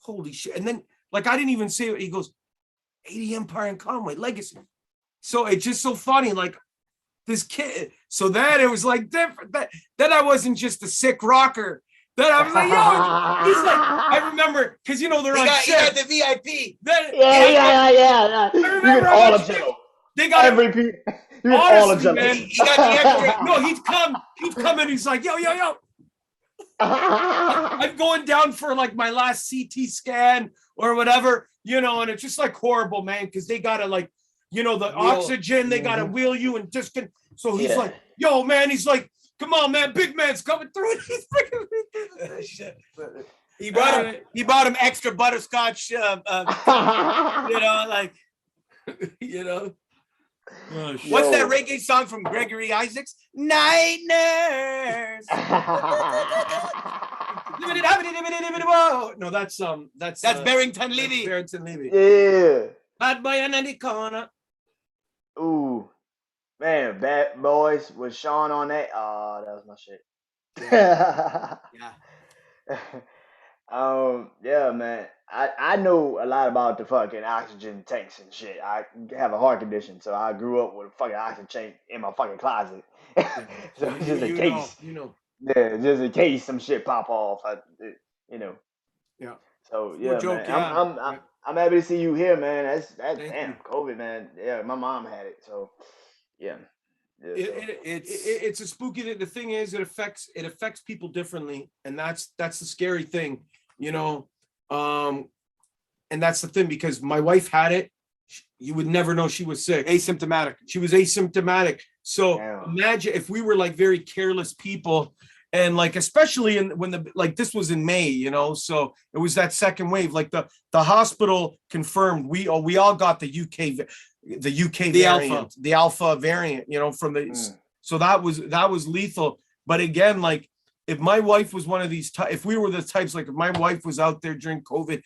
holy shit. And then, like, I didn't even say it. He goes, 80 Empire and Conway, Legacy. So it's just so funny. Like, this kid. So then it was like different. Then I wasn't just a sick rocker. Then I was like, yo, he's like, I remember, because, you know, they're on shift. He got the VIP. Then, yeah. I remember all of them. They got every piece. Honestly, man, he got the extra. No, he'd come and he's like, yo. I'm going down for like my last CT scan or whatever, you know, and it's just like horrible, man, because they gotta like, you know, the oxygen, they gotta wheel you and just can. So he's like, yo, man, he's like, come on, man, big man's coming through. He's freaking shit. He bought him extra butterscotch, you know, like, you know. Oh, what's that reggae song from Gregory Isaacs? Night Nurse. No, that's Barrington Levy. Barrington Levy. Yeah. Bad boy in the corner. Ooh, man, Bad Boys with Sean on that. Oh, that was my shit. Yeah, man. I know a lot about the fucking oxygen tanks and shit. I have a heart condition, so I grew up with a fucking oxygen tank in my fucking closet. So just in case. Yeah, just in case some shit pop off. You know. Yeah. So yeah, man. I'm happy to see you here, man. That's damn COVID, man. Yeah, my mom had it, so yeah. It's a spooky. The thing is, it affects people differently, and that's the scary thing, you know. And that's the thing, because my wife had it. You would never know she was sick. Asymptomatic. She was asymptomatic. So imagine if we were like very careless people, and like especially when this was in May, you know. So it was that second wave. Like the hospital confirmed we all got the UK variant, the alpha variant, you know, from the so that was lethal. But again, like if my wife was one of these, if we were the types, like if my wife was out there during COVID,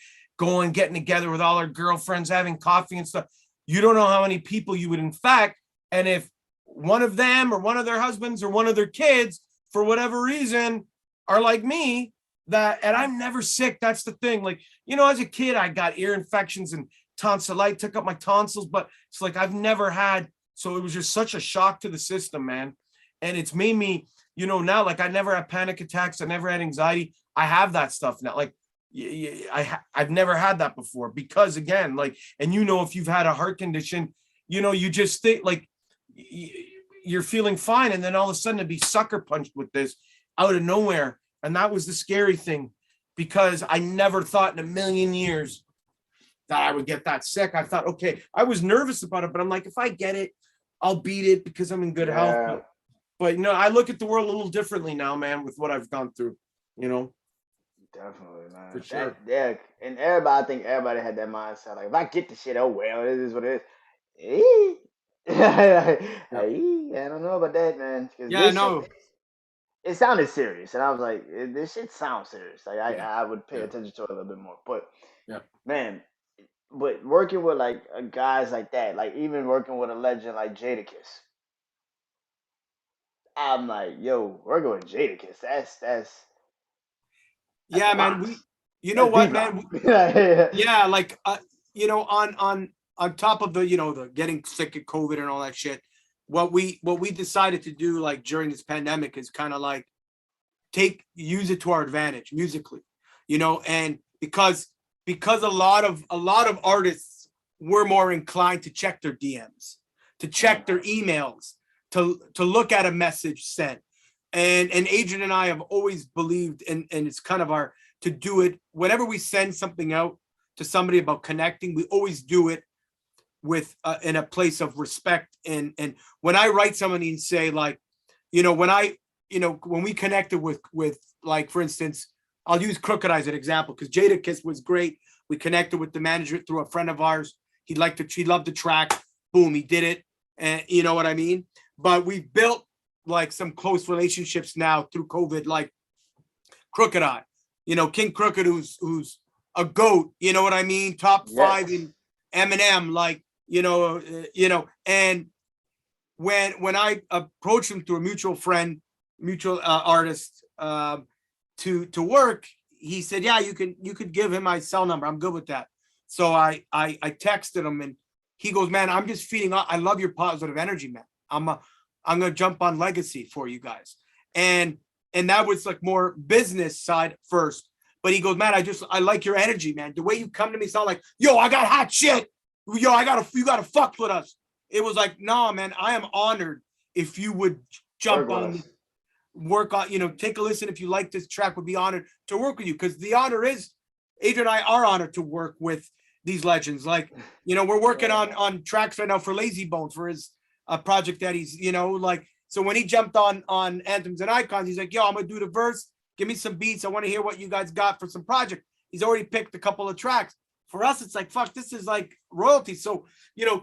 getting together with all her girlfriends, having coffee and stuff, you don't know how many people you would infect. And if one of them or one of their husbands or one of their kids, for whatever reason, are like me, and I'm never sick. That's the thing. Like, you know, as a kid, I got ear infections and tonsillitis, took up my tonsils, but it's like I've never had. So it was just such a shock to the system, man. And it's made me, you know, now, like I never had panic attacks. I never had anxiety. I have that stuff now. Like I've never had that before, because again, like, and you know, if you've had a heart condition, you know, you just think like you're feeling fine. And then all of a sudden to be sucker punched with this out of nowhere. And that was the scary thing, because I never thought in a million years that I would get that sick. I thought, okay, I was nervous about it, but I'm like, if I get it, I'll beat it because I'm in good health. But you know, I look at the world a little differently now, man, with what I've gone through, you know. Definitely, man. For sure. And I think everybody had that mindset. Like, if I get the shit, oh well, it is what it is. I don't know about that, man. Yeah, no. it sounded serious, and I was like, this shit sounds serious. Like Yeah. I would pay Yeah. attention to it a little bit more. But Yeah. man, but working with like guys like that, like even working with a legend like Jadakiss, I'm like, yo, working with Jadakiss, that's Yeah, man. rocks. You know That's what, deep man? rock. Yeah. Yeah, like on top of the the getting sick of COVID and all that shit, what we decided to do like during this pandemic is kind of like use it to our advantage musically, and because a lot of artists were more inclined to check their DMs, to check their emails, to look at a message sent. And Adrian and I have always believed, and it's kind of our to do it whenever we send something out to somebody about connecting, we always do it with in a place of respect. And when I write somebody and say like, when when we connected with like, for instance, I'll use Crooked Eye as an example because Jadakiss was great. We connected with the manager through a friend of ours. He loved the track. Boom, he did it. And you know what I mean? But we've built like some close relationships now through COVID, like Crooked Eye, King Crooked, who's a goat, you know what I mean? Top five Yes. in Eminem, like, and when I approached him through a mutual friend, mutual artist, to work, he said, "Yeah, you could give him my cell number. I'm good with that." So I texted him, and he goes, "Man, I'm just feeding off. I love your positive energy, man. I'm gonna jump on Legacy for you guys." And that was like more business side first. But he goes, "Man, I like your energy, man. The way you come to me sound like, yo, I got hot shit. Yo, you gotta fuck with us." It was like, no, man, I am honored if you would Work jump with on, us. work on, take a listen. If you like this track, would be honored to work with you. Because the honor is, Adrian and I are honored to work with these legends. Like, we're working on tracks right now for Lazy Bone for his project that he's, like, so when he jumped on Anthems and Icons, he's like, yo, I'm gonna do the verse. Give me some beats. I want to hear what you guys got for some project. He's already picked a couple of tracks. For us, it's like, fuck, this is like royalty. So,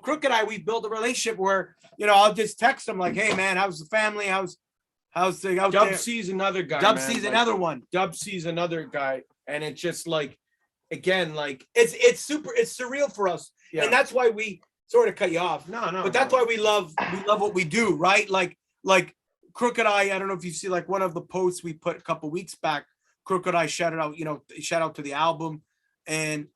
Crooked Eye, we built a relationship where, I'll just text him like, hey man, how's the family? How's the out Dub there? C's another guy. Dub man. C's Like, another one. Dub C's another guy, and it's just like, again, like It's surreal for us. yeah. And that's why we sort of cut you off. No, But that's why we love what we do, right? Like Crooked Eye, I don't know if you see like one of the posts we put a couple weeks back. Crooked Eye shouted out, shout out to the album. And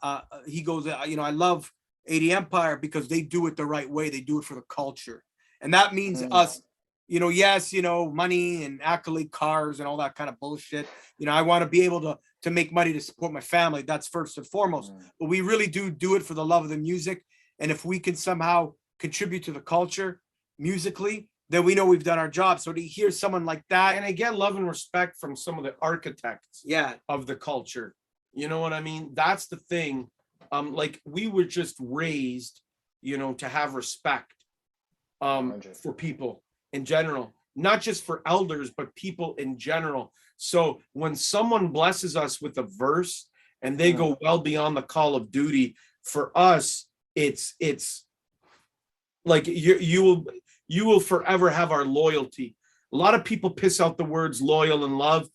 he goes, I love 80 Empire because they do it the right way. They do it for the culture. And that means us, yes, money and accolade cars and all that kind of bullshit. I want to be able to make money to support my family. That's first and foremost. But we really do it for the love of the music. And if we can somehow contribute to the culture musically, then we know we've done our job. So to hear someone like that, and again, love and respect from some of the architects yeah, of the culture. You know what I mean? That's the thing. Like we were just raised, to have respect for people in general, not just for elders, but people in general. So when someone blesses us with a verse and they go well beyond the call of duty, for us, it's like you will forever have our loyalty. A lot of people piss out the words loyal and love,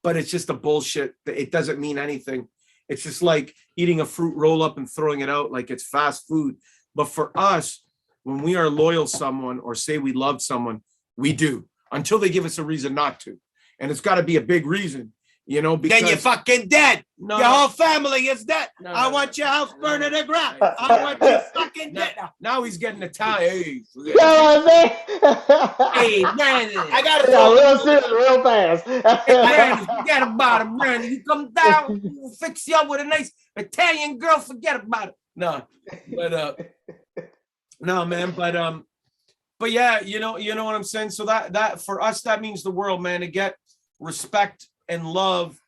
but it's just a bullshit. It doesn't mean anything. It's just like eating a fruit roll up and throwing it out like it's fast food. But for us, when we are loyal to someone or say we love someone, we do until they give us a reason not to. And it's got to be a big reason, because then you're fucking dead. No, your whole family is dead. No, I no, want no, your house burned to the ground. no. I want you fucking now, dead. now he's getting Italian. Hey, You know what I'm saying? hey, Brandon. I gotta Yeah, throw real serious, real fast. Hey, Brandon, forget about it, Brandon. You come down, we'll fix you up with a nice Italian girl. Forget about it. No, but no, man. But yeah, you know what I'm saying. So that for us, that means the world, man. To get respect and love,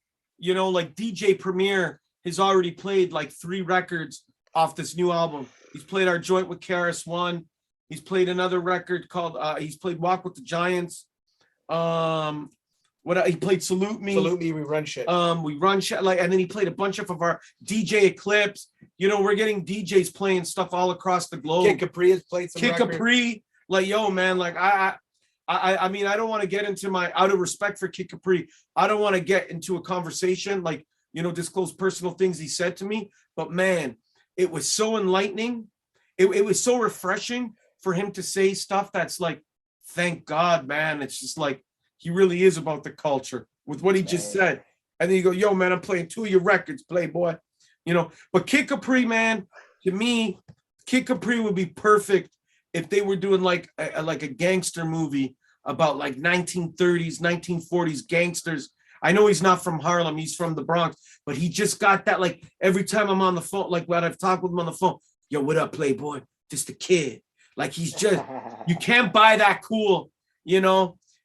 like DJ Premier has already played like 3 records off this new album. He's played our joint with KRS-One. He's played another record called he's played Walk with the Giants. He played Salute Me. Salute Me, we run shit. We run shit, like, and then he played a bunch of our DJ Eclipse. We're getting DJs playing stuff all across the globe. Kid Capri has played some Kid records. Capri, like, yo, man, like I I mean, I don't want to get into out of respect for Kid Capri, I don't want to get into a conversation like, disclose personal things he said to me, but man, it was so enlightening. It was so refreshing for him to say stuff that's like, thank God, man. It's just like, he really is about the culture with what he just said. And then you go, yo, man, I'm playing 2 of your records, Playboy. But Kid Capri, man, to me, Kid Capri would be perfect if they were doing like a gangster movie about like 1930s, 1940s gangsters. I know he's not from Harlem, he's from the Bronx, but he just got that, like, every time I'm on the phone, like when I've talked with him on the phone, yo, what up, Playboy? Just a kid. Like, he's just, you can't buy that cool,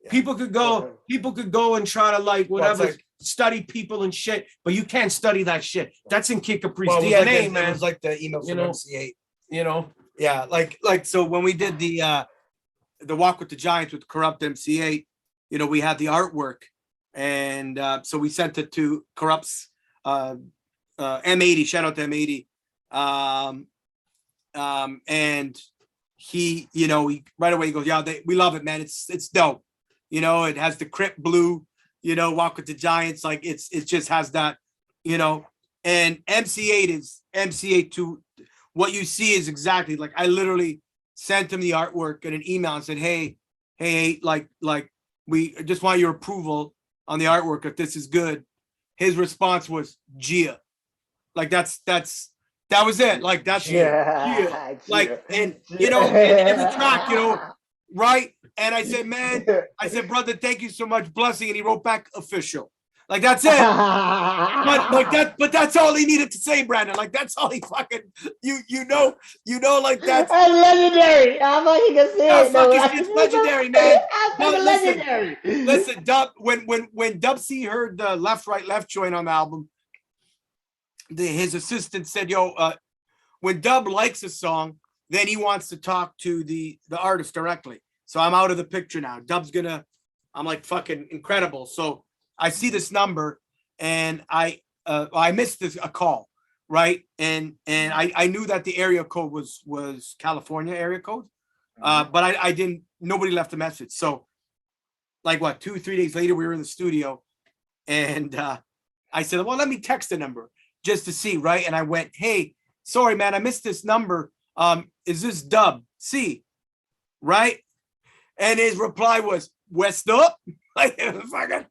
People could go and try to like whatever, study people and shit, but you can't study that shit. That's in Kid Capri's DNA, man. It was like the emails from MC8. Yeah, like so when we did the Walk with the Giants with Corrupt MC8, we had the artwork, and so we sent it to Corrupt's M80. Shout out to M80, and he, he right away goes, yeah, we love it, man. It's dope. It has the Crip blue, Walk with the Giants. Like it just has that, and MC8 is MC8 to what you see is exactly like, I literally sent him the artwork and an email and said, hey, like we just want your approval on the artwork if this is good. His response was Gia. Like that was it. Like that's Gia. Like, and in the track, right? And I said, man, brother, thank you so much, blessing. And he wrote back official. Like that's it. but that's all he needed to say, Brandon. Like that's all he fucking like that's legendary. I'm fucking gonna say it. It's legendary, man. Legendary. Listen, Dub, when Dub C heard the Left Right Left joint on the album, his assistant said, yo, when Dub likes a song, then he wants to talk to the artist directly. So I'm out of the picture now. Dub's I'm like fucking incredible. So I see this number and I missed a call, right? And I knew that the area code was California area code, but I didn't. Nobody left a message. So, like 2-3 days later, we were in the studio, and I said, "Well, let me text the number just to see, right?" And I went, "Hey, sorry, man, I missed this number. Is this Dub C, right?" And his reply was, "West up." Like fucking.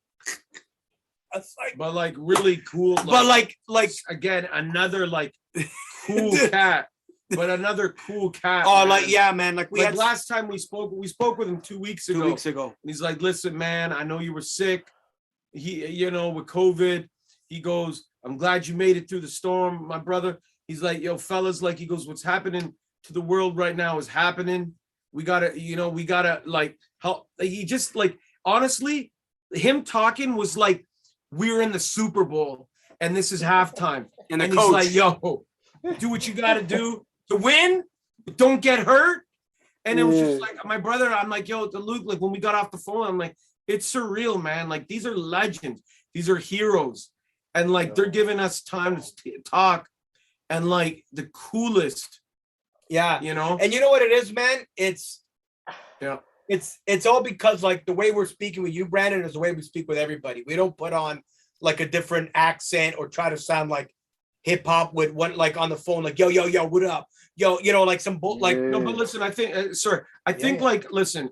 But like really cool. But like again, another like cool cat. But another cool cat. Oh, man. like yeah, man. Like last time we spoke with him 2 weeks ago. 2 weeks ago. And he's like, listen, man, I know you were sick. He, with COVID. He goes, I'm glad you made it through the storm, my brother. He's like, yo, fellas, like he goes, what's happening to the world right now is happening. We gotta like help. He just like honestly, him talking was like we were in the Super Bowl and this is halftime. And he's like, yo, do what you gotta do to win, but don't get hurt. And it was just like my brother, I'm like, yo, to Luke, like when we got off the phone, I'm like, it's surreal, man. Like these are legends, these are heroes. And like they're giving us time to talk and like the coolest. Yeah, and you know what it is, man? It's all because like the way we're speaking with you, Brandon, is the way we speak with everybody. We don't put on like a different accent or try to sound like hip hop with what like on the phone, like yo, what up, yo, like some like. No, but listen, I think, like, listen,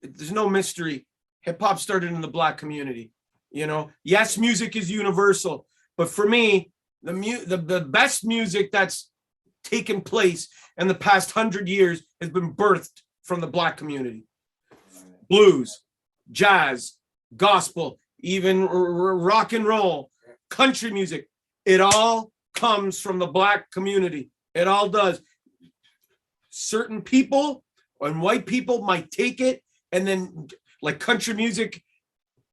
there's no mystery. Hip hop started in the Black community. Yes, music is universal, but for me, the best music that's taken place in the past 100 years has been birthed from the Black community. Blues, jazz, gospel, even rock and roll, country music. It all comes from the Black community. It all does. Certain people and white people might take it and then like country music,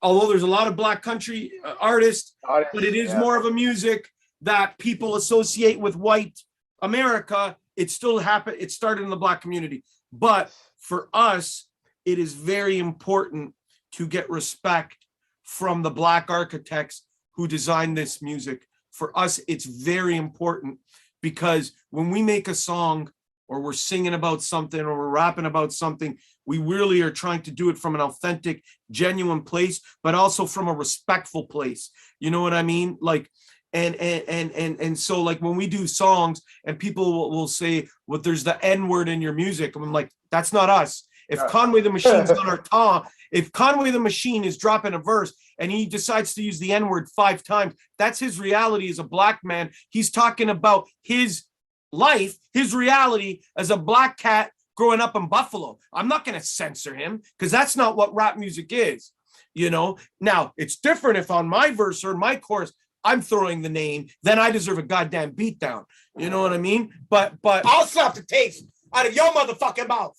although there's a lot of Black country artists, but it is more of a music that people associate with white America. It still happened. It started in the Black community. But for us, it is very important to get respect from the Black architects who designed this music. For us, it's very important because when we make a song or we're singing about something, or we're rapping about something, we really are trying to do it from an authentic, genuine place, but also from a respectful place. You know what I mean? Like, and so like when we do songs and people will say, well, there's the N word in your music. I'm like, that's not us. If Conway the Machine's on our tongue, if Conway the Machine is dropping a verse and he decides to use the N word 5 times, that's his reality as a black man. He's talking about his life, his reality as a black cat growing up in Buffalo. I'm not going to censor him because that's not what rap music is. You know, now it's different if on my verse or my chorus, I'm throwing the name, then I deserve a goddamn beatdown. You know what I mean? But I'll slap the taste out of your motherfucking mouth.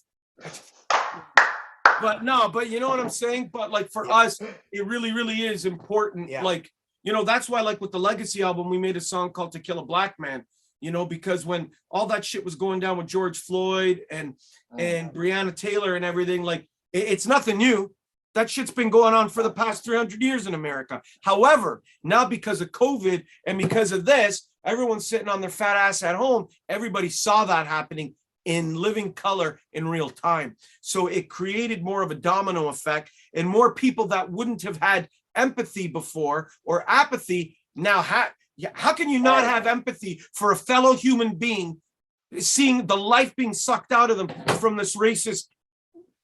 But no, but you know what I'm saying? But like for us, it really, really is important. Yeah. Like, you know, that's why like with the Legacy album, we made a song called To Kill a Black Man, you know, because when all that shit was going down with George Floyd and Breonna Taylor and everything, like it's nothing new. That shit's been going on for the past 300 years in America. However, now because of COVID and because of this, everyone's sitting on their fat ass at home. Everybody saw that happening in living color in real time. So it created more of a domino effect, and more people that wouldn't have had empathy before or apathy now how can you not have empathy for a fellow human being seeing the life being sucked out of them from this racist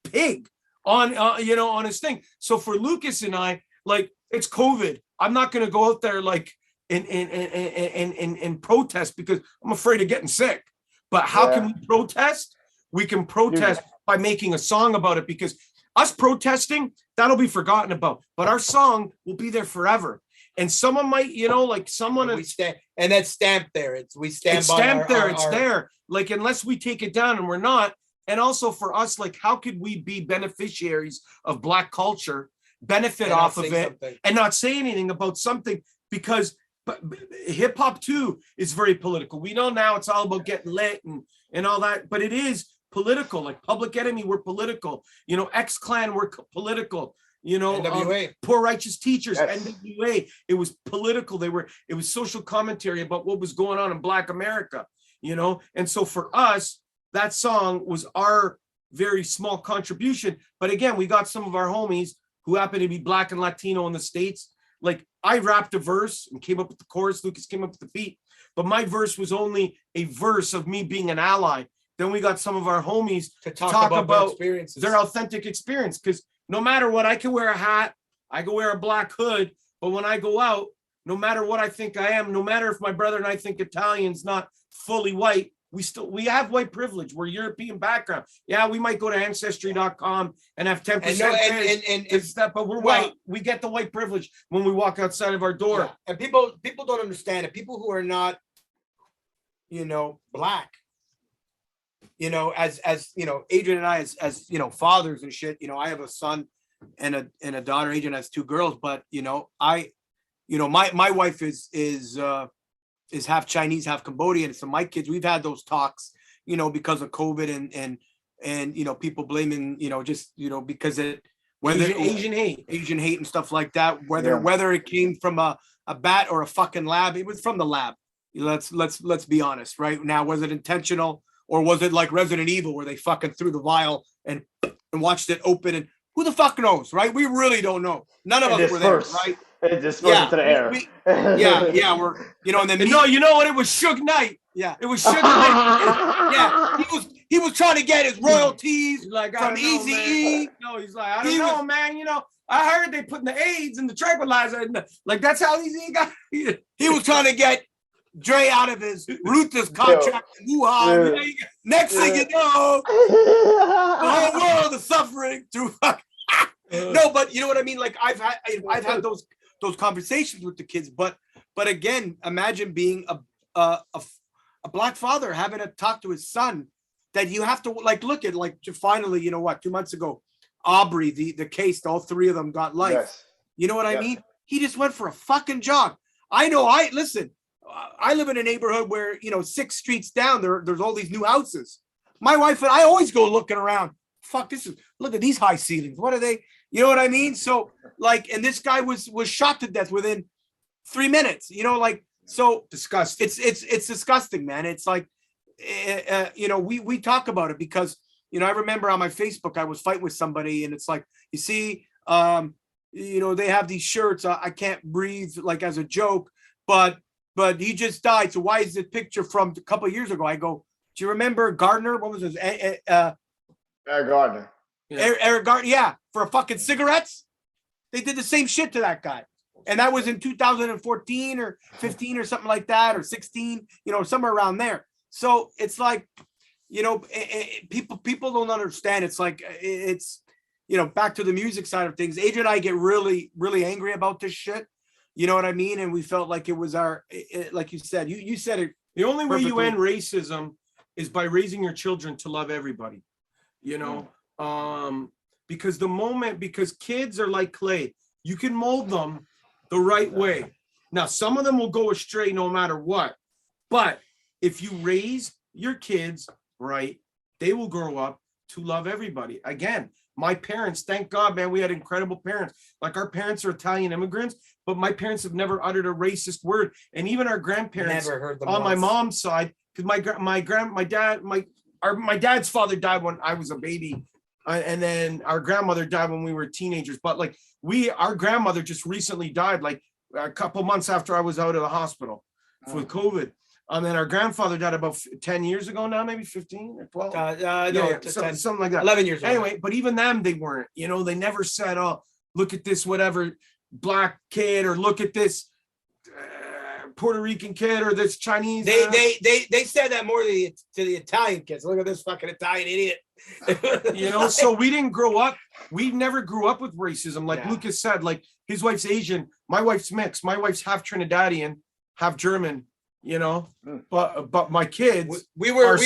pig on you know, on his thing? So for Lucas and I, like, it's COVID. I'm not going to go out there like in protest because I'm afraid of getting sick. But how can we protest? We can protest by making a song about it, because us protesting, that'll be forgotten about. But our song will be there forever. And someone might, you know, like someone and that's stamped there. It's there. Like, unless we take it down, and we're not. And also for us, like, how could we be beneficiaries of Black culture, benefit off of it, and not say anything about something? Because but hip hop too is very political. We know now it's all about getting lit and all that, but it is political. Like Public Enemy, we're political. You know, X-Clan, we're political. You know, Poor Righteous Teachers, NWA, it was political. It was social commentary about what was going on in Black America, you know? And so for us, that song was our very small contribution. But again, we got some of our homies who happen to be Black and Latino in the States. Like, I rapped a verse and came up with the chorus. Lucas came up with the beat. But my verse was only a verse of me being an ally. Then we got some of our homies to talk about their authentic experience. Because no matter what, I can wear a hat, I can wear a black hood. But when I go out, no matter what I think I am, no matter if my brother and I think Italian's not fully white, we have white privilege. We're European background. Yeah, we might go to ancestry.com and have 10%. But we're white. We get the white privilege when we walk outside of our door. Yeah. And people don't understand it. People who are not, you know, Black, you know, as you know, Adrian and I as you know, fathers and shit, you know, I have a son and a daughter. Adrian has 2 girls, but you know, my wife is half Chinese, half Cambodian. So my kids, we've had those talks, you know, because of COVID and you know, people blaming, you know, just, you know, because Asian hate and stuff like that, whether it came from a bat or a fucking lab. It was from the lab. Let's be honest, right? Now, was it intentional, or was it like Resident Evil where they fucking threw the vial and watched it open, and who the fuck knows, right? We really don't know. None of us were there, right? It just goes into the air. We're, you know, and then you know what? It was Suge Knight. Yeah, it was Suge Knight. Yeah, he was trying to get his royalties like from Eazy-E. No, he's like, I don't know, man. You know, I heard they putting the AIDS and the tranquilizer in like that's how Eazy-E got. He was trying to get Dre out of his Ruthless contract in Wuhan. Next thing you know, the whole world is suffering through. No, but you know what I mean. Like I've had those conversations with the kids, but again, imagine being a Black father having to talk to his son that you have to like look at, like, finally, you know what, 2 months ago, Aubrey, the case, all 3 of them got life. Yes. You know what I mean? He just went for a fucking jog. I know. Listen. I live in a neighborhood where, you know, 6 streets down there's all these new houses. My wife and I always go looking around. Fuck, look at these high ceilings. What are they? You know what I mean? So like, and this guy was shot to death within 3 minutes, you know, like, so disgusting. It's disgusting, man. It's like, you know, we talk about it because, you know, I remember on my Facebook, I was fighting with somebody and it's like, you see, you know, they have these shirts, I can't breathe, like as a joke, but he just died. So why is this picture from a couple of years ago? I go, do you remember Gardner? What was his? Eric Gardner. Eric Gardner. Yeah, for fucking cigarettes. They did the same shit to that guy. And that was in 2014 or 15 or something like that, or 16, you know, somewhere around there. So it's like, you know, people don't understand. It's like, it's, you know, back to the music side of things. Adrian and I get really, really angry about this shit. You know what I mean? And we felt like it was our, like you said, you said it. The only way you perfectly. end racism is by raising your children to love everybody, you know, because because kids are like clay, you can mold them the right way. Now, some of them will go astray no matter what, but if you raise your kids right, they will grow up to love everybody. Again, my parents, thank God, man, we had incredible parents. Like our parents are Italian immigrants, but my parents have never uttered a racist word. And even our grandparents on my mom's side, because my dad's father died when I was a baby. And then our grandmother died when we were teenagers. But like our grandmother just recently died, like a couple months after I was out of the hospital with COVID. And then our grandfather died about 10 years ago now, maybe 15 or 12. Something like that. 11 years old. Anyway, but even them, they weren't, you know, they never said, oh, look at this, whatever black kid, or look at this Puerto Rican kid, or this Chinese. They said that more to the Italian kids. Look at this fucking Italian idiot. You know, so we didn't grow up. We never grew up with racism. Like Lucas said, like his wife's Asian. My wife's mixed. My wife's half Trinidadian, half German, you know, but my kids are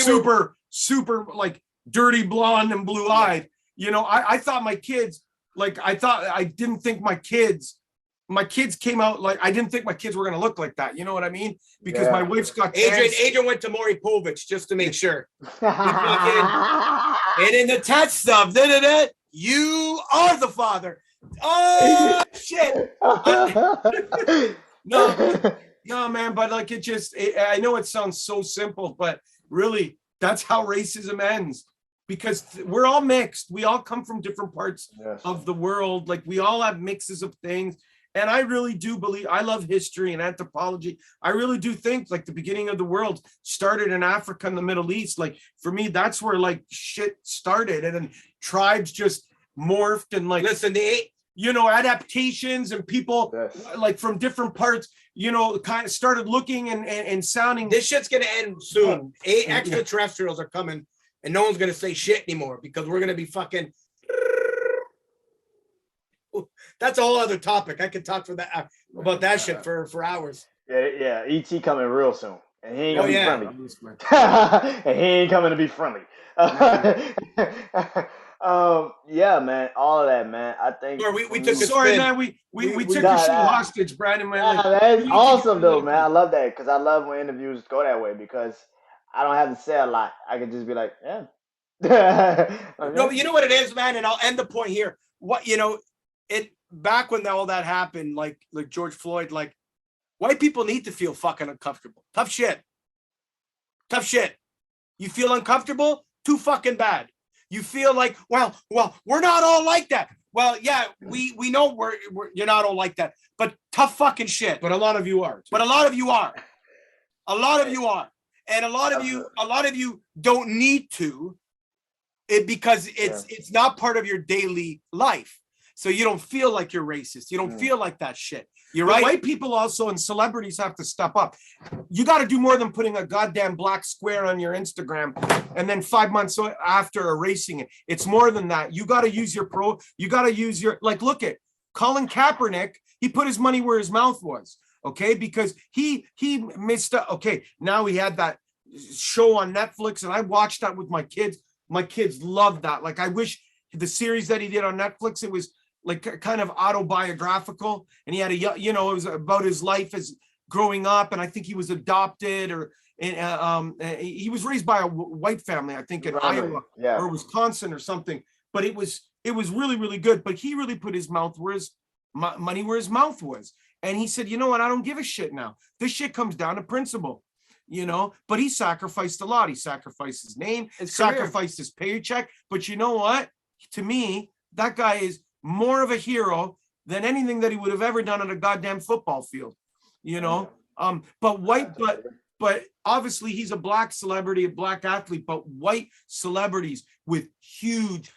super like dirty blonde and blue eyed. You know, I thought my kids, like, I didn't think my kids came out like, I didn't think my kids were going to look like that. You know what I mean? Because my wife's got Adrian went to Maury Povich just to make sure. And in the test stuff, you are the father. Oh, shit. No, man, but like I know it sounds so simple, but really that's how racism ends, because we're all mixed. We all come from different parts of the world. Like we all have mixes of things. And I really do believe, I love history and anthropology. I really do think like the beginning of the world started in Africa and the Middle East. Like for me, that's where like shit started. And then tribes just morphed and like, listen, you know, adaptations and people like from different parts, you know, kind of started looking and sounding. This shit's going to end soon. Extraterrestrials are coming and no one's going to say shit anymore because we're going to be fucking. That's a whole other topic. I could talk about that shit for hours. Yeah. ET coming real soon, and he ain't gonna be friendly. And he ain't coming to be friendly. Yeah, man. All of that, man. I think we took. Sorry, man. We took the shit hostage, Brandon. Man. Like, that's awesome, though, man. I love that because I love when interviews go that way because I don't have to say a lot. I can just be like, yeah. No, but you know what it is, man. And I'll end the point here. What, you know. It back when all that happened, like George Floyd, like white people need to feel fucking uncomfortable. Tough shit. You feel uncomfortable? Too fucking bad. You feel like, well, we're not all like that. Well, yeah, we know you're not all like that, but tough fucking shit. But a lot of you are. But a lot of you are. And a lot of you don't need to, because it's not part of your daily life. So you don't feel like you're racist. You don't feel like that shit. You're right. White people also and celebrities have to step up. You got to do more than putting a goddamn black square on your Instagram and then 5 months after erasing it. It's more than that. You got to use like, look at Colin Kaepernick. He put his money where his mouth was. Okay. Because he missed up. Okay. Now he had that show on Netflix and I watched that with my kids. My kids loved that. Like, I wish the series that he did on Netflix, it was like kind of autobiographical, and he had it was about his life as growing up, and I think he was adopted, or he was raised by a white family, I think in Iowa or Wisconsin or something. But it was really, really good. But he really put his money where his mouth was, and he said, you know what? I don't give a shit now. This shit comes down to principle. you know, but he sacrificed a lot. He sacrificed his name, sacrificed his paycheck. But you know what? To me, that guy is more of a hero than anything that he would have ever done on a goddamn football field, you know? But obviously he's a black celebrity, a black athlete, but white celebrities with huge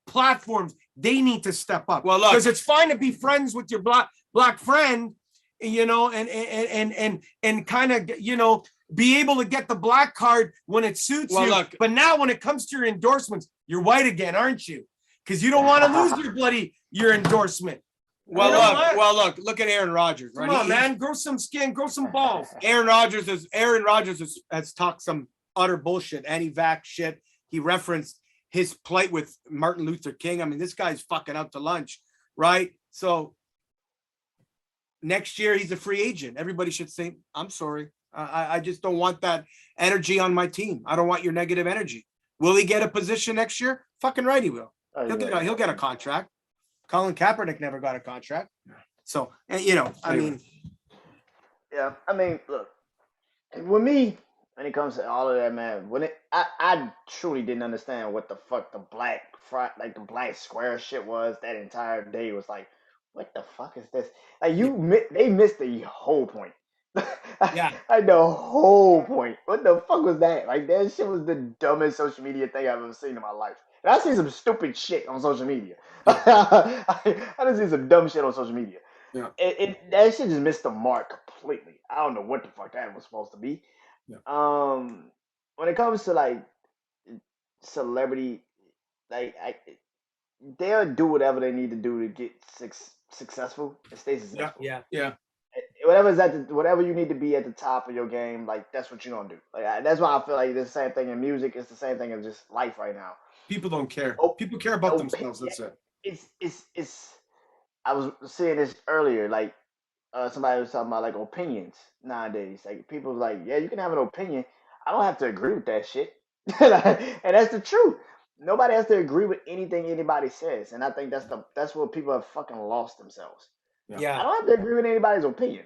platforms, they need to step up. Well, look, because it's fine to be friends with your black friend, you know, and kind of, you know, be able to get the black card when it suits you. Look, but now when it comes to your endorsements, you're white again, aren't you? Because you don't want to lose your endorsement. Look at Aaron Rodgers. Right? Come on, man, grow some skin, grow some balls. Aaron Rodgers has talked some utter bullshit, anti-vax shit. He referenced his plight with Martin Luther King. I mean, this guy's fucking out to lunch, right? So next year he's a free agent. Everybody should say, I'm sorry. I just don't want that energy on my team. I don't want your negative energy. Will he get a position next year? Fucking right, he will. He'll get a contract. Colin Kaepernick never got a contract. So, and, you know, I mean. Yeah, I mean, look, with me, when it comes to all of that, man, I truly didn't understand what the fuck the black square shit was. That entire day was like, what the fuck is this? Like, they missed the whole point. Yeah. Like, the whole point. What the fuck was that? Like, that shit was the dumbest social media thing I've ever seen in my life. And I see some stupid shit on social media. I done see some dumb shit on social media. Yeah. That shit just missed the mark completely. I don't know what the fuck that was supposed to be. Yeah. When it comes to like celebrity, like they'll do whatever they need to do to get successful and stay successful. Yeah. Whatever you need to be at the top of your game, like that's what you're gonna do. Like that's why I feel like it's the same thing in music. It's the same thing in just life right now. People don't care. People care about themselves. That's it. It's. I was seeing this earlier. Like somebody was talking about like opinions nowadays. Like people like, yeah, you can have an opinion. I don't have to agree with that shit. And that's the truth. Nobody has to agree with anything anybody says. And I think that's where people have fucking lost themselves. Yeah. I don't have to agree with anybody's opinion.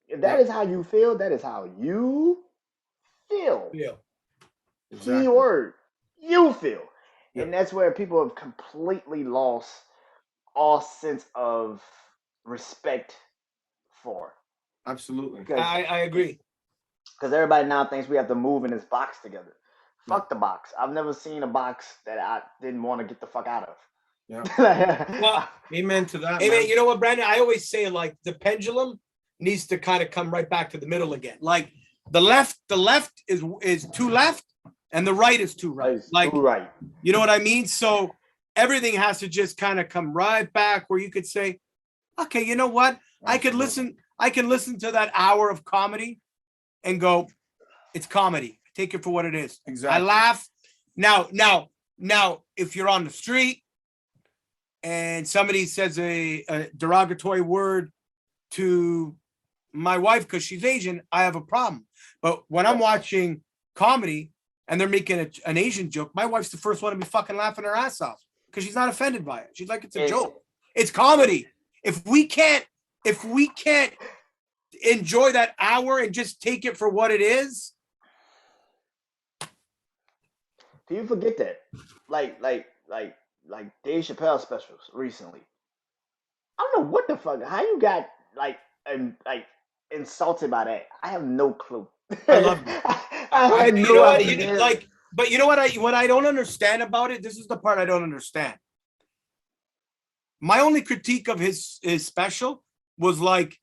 If that is how you feel, that is how you feel. Yeah. Exactly. Key word. You feel. And that's where people have completely lost all sense of respect for. Absolutely. I agree. Because everybody now thinks we have to move in this box together. Fuck the box. I've never seen a box that I didn't want to get the fuck out of. Yeah. Well, amen to that. Amen. You know what, Brandon? I always say like the pendulum needs to kind of come right back to the middle again. Like the left is too left and the right is too right. Like too right. You know what I mean? So everything has to just kind of come right back where you could say, okay, you know what? I can listen to that hour of comedy and go, it's comedy. Take it for what it is. Exactly. I laugh. Now, if you're on the street and somebody says a derogatory word to my wife because she's Asian, I have a problem. But when I'm watching comedy and they're making an Asian joke, my wife's the first one to be fucking laughing her ass off because she's not offended by it. She's like, it's a joke. It's comedy. If we can't enjoy that hour and just take it for what it is. Do you forget that? Like Dave Chappelle specials recently. I don't know what the fuck. How you got like insulted by that? I have no clue. I love it. I had no idea. But you know what I don't understand about it? This is the part I don't understand. My only critique of his special was like,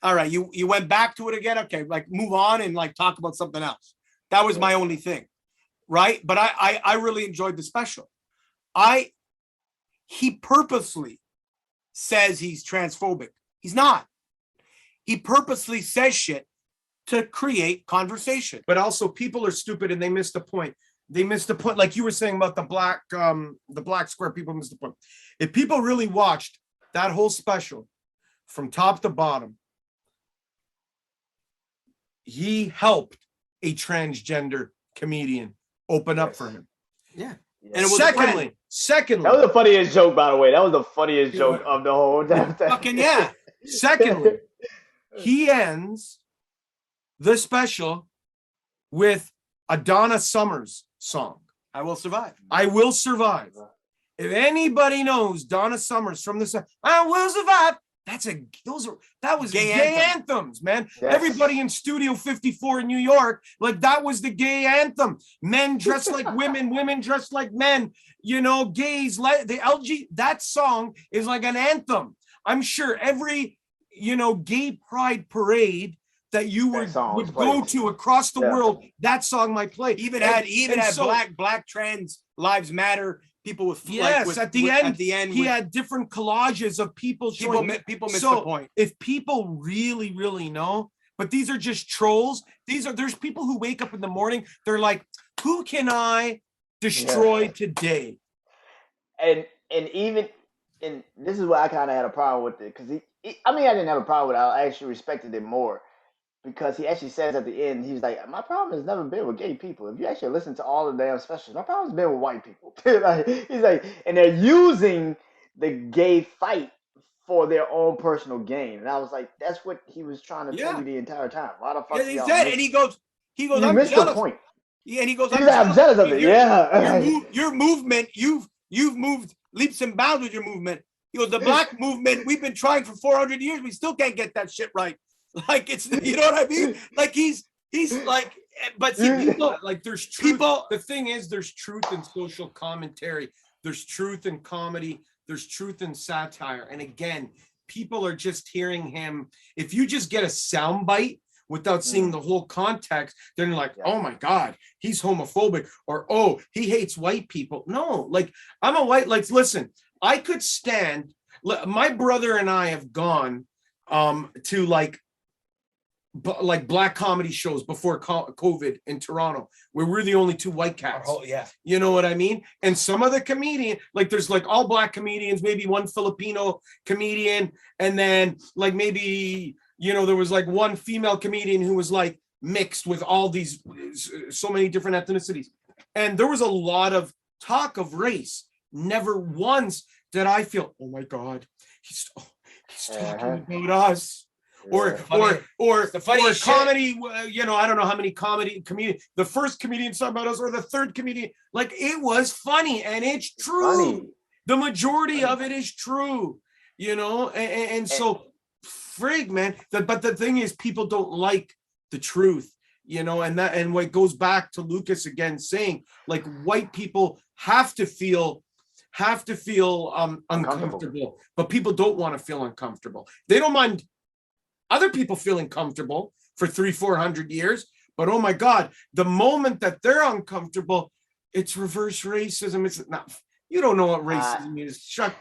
all right, you went back to it again. Okay, like move on and like talk about something else. That was my only thing. Right. But I really enjoyed the special. He purposely says he's transphobic. He's not. He purposely says shit to create conversation. But also people are stupid and they missed the point. They missed the point. Like you were saying about the black square, people missed the point. If people really watched that whole special from top to bottom, he helped a transgender comedian open up for him. Yeah. And secondly, that was the funniest joke, by the way. That was the funniest joke of the whole damn thing. Fucking yeah. Secondly, he ends the special with a Donna Summers song. I Will Survive. I Will Survive. If anybody knows Donna Summers from this, I Will Survive. That was gay anthems, man. Yes. Everybody in Studio 54 in New York, like that was the gay anthem. Men dressed like women, women dressed like men, you know, gays, like the LG, that song is like an anthem. I'm sure every, you know, gay pride parade that you would go to across the world, that song might play. Even had black trans lives matter. People with at the end, he had different collages of people showing. People miss the point. If people really know, but these are just trolls. There's people who wake up in the morning. They're like, who can I destroy today? And this is why I kind of had a problem with it, because I didn't have a problem with it. I actually respected it more. Because he actually says at the end, he's like, my problem has never been with gay people. If you actually listen to all the damn specials, my problem's been with white people. He's like, and they're using the gay fight for their own personal gain. And I was like, that's what he was trying to tell you the entire time. Why the fuck? He said, and he goes, you I'm missed jealous. the point. Yeah, and he goes, I'm jealous of it. Your movement, you've moved leaps and bounds with your movement. He goes, the black movement, we've been trying for 400 years. We still can't get that shit right. Like it's, you know what I mean? Like he's like, but see, people, like there's truth. The thing is, there's truth in social commentary. There's truth in comedy. There's truth in satire. And again, people are just hearing him. If you just get a soundbite without seeing the whole context, then you're like, oh my God, he's homophobic, or oh, he hates white people. No, like I'm a white. Like listen, I could stand. My brother and I have gone to like black comedy shows before COVID in Toronto, where we're the only two white cats. Oh yeah, you know what I mean? And some of the comedian, like there's like all black comedians, maybe one Filipino comedian, and then like maybe, you know, there was like one female comedian who was like mixed with all these, so many different ethnicities. And there was a lot of talk of race. Never once did I feel, oh my God, he's talking about us. Or the funny comedy, you know, I don't know how many comedian, the first comedian talking about us, or the third comedian, like it was funny, and it's true. Funny. The majority of it is true, you know, and so frig, man. But the thing is, people don't like the truth, you know, and what goes back to Lucas again saying, like, white people have to feel uncomfortable, but people don't want to feel uncomfortable. They don't mind other people feeling comfortable for 300-400 years, but oh my God, the moment that they're uncomfortable, it's reverse racism. It's not. You don't know what racism is. Shut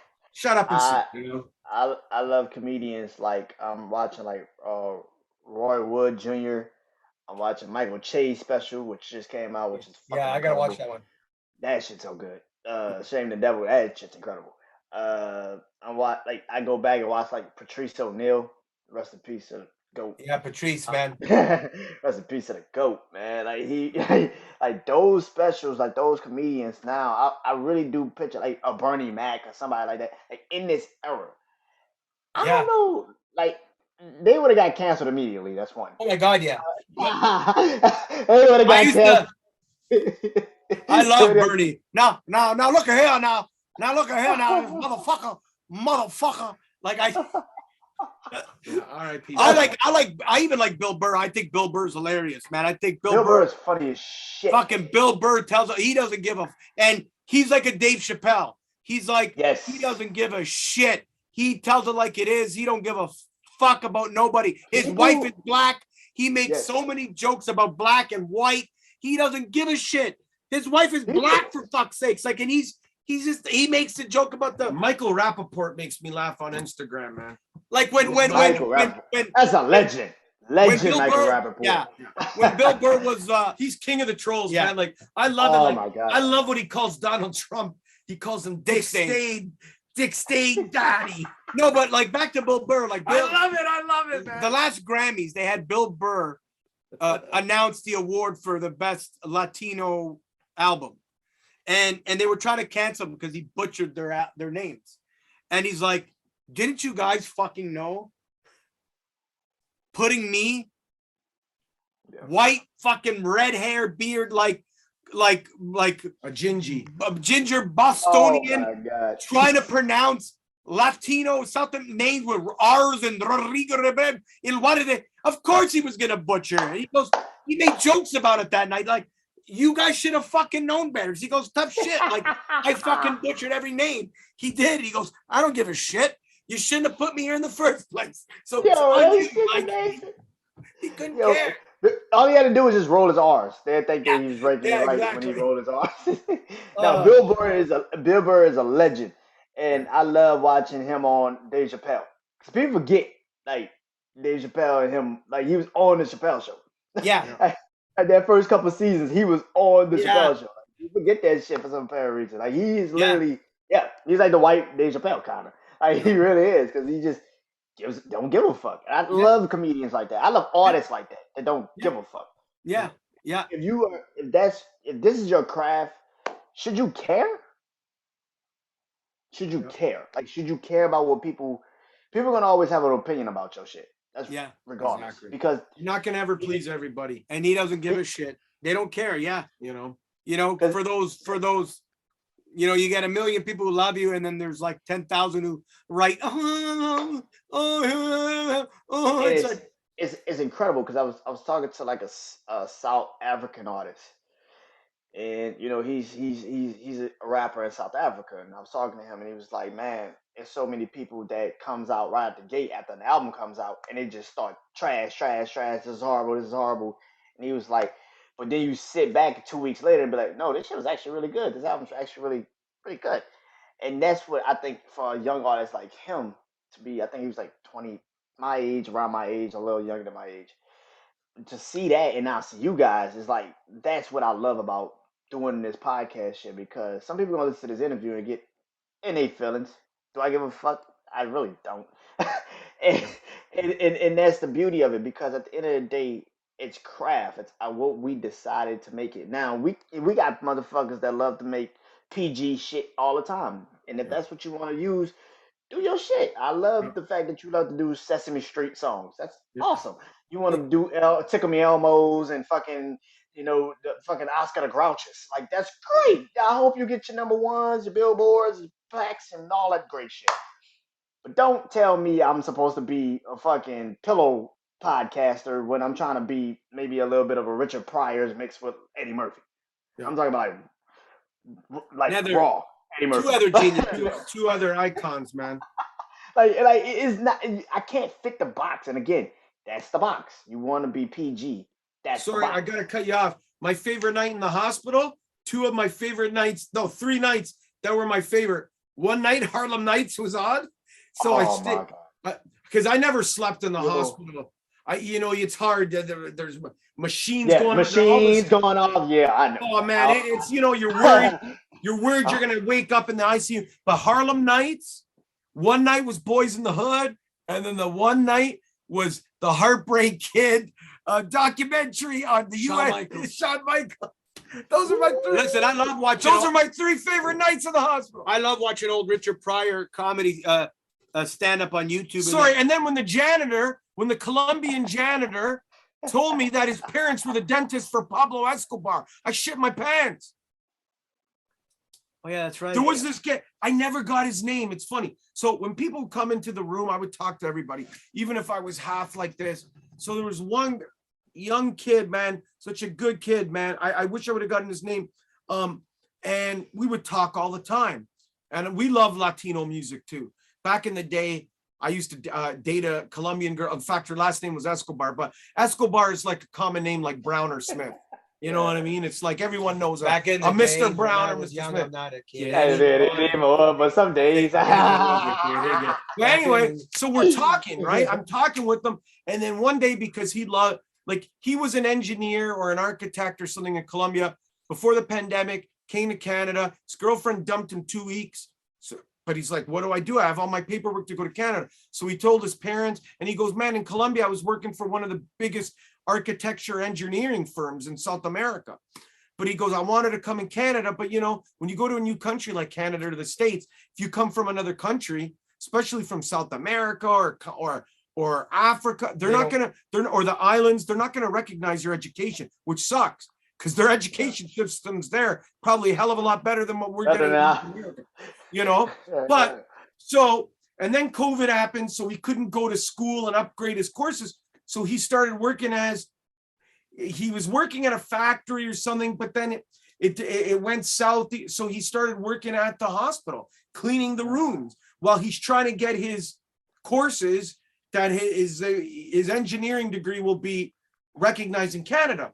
up and sit. You know. I love comedians like I'm watching like Roy Wood Jr. I'm watching Michael Che's special, which just came out, which is fucking I gotta watch that one. That shit's so good. Shame the Devil. That shit's incredible. I go back and watch like Patrice O'Neal. Rest in peace to the GOAT. Yeah, Patrice, man. Rest in peace to the GOAT, man. Like he, like those specials, like those comedians. Now, I really do picture like a Bernie Mac or somebody like that, like in this era. I don't know, like they would have got canceled immediately. That's one. Oh my God, yeah. They would have got canceled. I love Bernie. Now, look at here now. Now look at here now, motherfucker. Like I even like Bill Burr. I think Bill Burr's hilarious, man. I think Bill Burr is funny as shit. Fucking Bill Burr he doesn't give a, and he's like a Dave Chappelle. He's like, he doesn't give a shit. He tells it like it is. He don't give a fuck about nobody. His wife is black. He makes so many jokes about black and white. He doesn't give a shit. His wife is black, for fuck's sakes. Like, and he makes a joke about the Michael Rappaport makes me laugh on Instagram, man. Like when that's a legend. Legend Michael Rappaport. Yeah. When Bill Burr was he's king of the trolls, man. Like I love it. Like, my God. I love what he calls Donald Trump. He calls him Dick Stain Daddy. No, but like back to Bill Burr. Like Bill, I love it, man. The last Grammys, they had Bill Burr announce the award for the best Latino album. And they were trying to cancel him because he butchered their names. And he's like, didn't you guys fucking know? Putting me white fucking red hair, beard, like A gingy. ginger Oh Bostonian, my God. trying to pronounce Latino something names with R's and Rodrigo Rebeb in one of the. Of course he was gonna butcher it. He goes, he made jokes about it that night, like, you guys should have fucking known better. He goes, tough shit. Like, I fucking butchered every name. He did. He goes, I don't give a shit. You shouldn't have put me here in the first place. So it's Yo, on that you. shit Like, amazing. he couldn't Yo, care. all he had to do was just roll his R's. They'd think that Yeah, he was breaking it yeah, right when he exactly. rolled his R's. Now, Bill Burr is a legend, and I love watching him on Dave Chappelle. Because people forget, like, Dave Chappelle and him, like, he was on the Chappelle show. Yeah, At that first couple of seasons, he was on the yeah, Chappelle show. Like, you forget that shit for some apparent reason. Like, he is yeah. literally, yeah, he's like the white Dave Chappelle kind of. Like, he really is, because he just don't give a fuck. And I love comedians like that. I love artists like that don't give a fuck. Yeah, yeah. If this is your craft, should you care? Should you care? Like, should you care about what people are gonna always have an opinion about your shit. That's regardless. Exactly. Because You're not gonna ever please everybody. And he doesn't give a shit. They don't care. Yeah. You know. For those, you get 1 million people who love you, and then there's like 10,000 who write, it's like, it's incredible because I was talking to like a South African artist, and he's a rapper in South Africa, and I was talking to him, and he was like, man, there's so many people that comes out right at the gate after the album comes out, and they just start trash, this is horrible, and he was like, but then you sit back 2 weeks later and be like, no, this shit was actually really good. This album's actually really, really good. And that's what I think for a young artist like him to be. I think he was like 20, my age, around my age, a little younger than my age. To see that and now see you guys is like, that's what I love about doing this podcast shit, because some people gonna listen to this interview and get in their feelings. Do I give a fuck? I really don't. and, and that's the beauty of it, because at the end of the day, it's craft. It's what we decided to make it. Now we got motherfuckers that love to make PG shit all the time, and if that's what you want to use, do your shit. I love the fact that you love to do Sesame Street songs. That's awesome. You want to do Tickle Me Elmos and fucking the fucking Oscar the Grouches. Like, that's great. I hope you get your number ones, your billboards, your plaques, and all that great shit. But don't tell me I'm supposed to be a fucking pillow podcaster when I'm trying to be maybe a little bit of a Richard Pryor's mixed with Eddie Murphy. I'm talking about like raw Eddie Murphy. Two other geniuses, two other icons, man. like it's not. I can't fit the box. And again, that's the box. You want to be PG. That's sorry. I gotta cut you off. My favorite night in the hospital. Two of my favorite nights. No, 3 nights that were my favorite. One night Harlem Nights was on, so I stayed because I never slept in the hospital. It's hard. There's machines going off. Yeah, I know. Oh man, it's you're worried. You're worried you're gonna wake up in the ICU. But Harlem Nights, one night was Boys in the Hood, and then the one night was the Heartbreak Kid documentary on the U.S. Shawn Michaels. Those are my three. Listen, I love watching. Those are my 3 favorite nights in the hospital. I love watching old Richard Pryor comedy stand up on YouTube. Sorry, and then when the Colombian janitor told me that his parents were the dentist for Pablo Escobar, I shit my pants. Oh yeah, that's right. There was this kid. I never got his name. It's funny. So when people come into the room, I would talk to everybody, even if I was half like this. So there was one young kid, man, such a good kid, man. I wish I would have gotten his name. And we would talk all the time. And we love Latino music too. Back in the day, I used to date a Colombian girl. In fact, her last name was Escobar, but Escobar is like a common name like Brown or Smith. You know what I mean? It's like everyone knows back in the Mr. Brown or Mr. Young, Smith. I'm not a kid. But some days. But anyway, so we're talking, right? I'm talking with them. And then one day, because he was an engineer or an architect or something in Colombia before the pandemic, came to Canada. His girlfriend dumped him 2 weeks. But he's like, what do? I have all my paperwork to go to Canada. So he told his parents, and he goes, man, in Colombia, I was working for one of the biggest architecture engineering firms in South America. But he goes, I wanted to come in Canada. But, when you go to a new country like Canada or the States, if you come from another country, especially from South America or or Africa, they're not gonna, or the islands, they're not gonna recognize your education, which sucks because their education systems there probably a hell of a lot better than what we're getting in America, you know. But so, and then COVID happened, so he couldn't go to school and upgrade his courses. So he started working he was working at a factory or something, but then it went south. So he started working at the hospital, cleaning the rooms while he's trying to get his courses that his engineering degree will be recognized in Canada.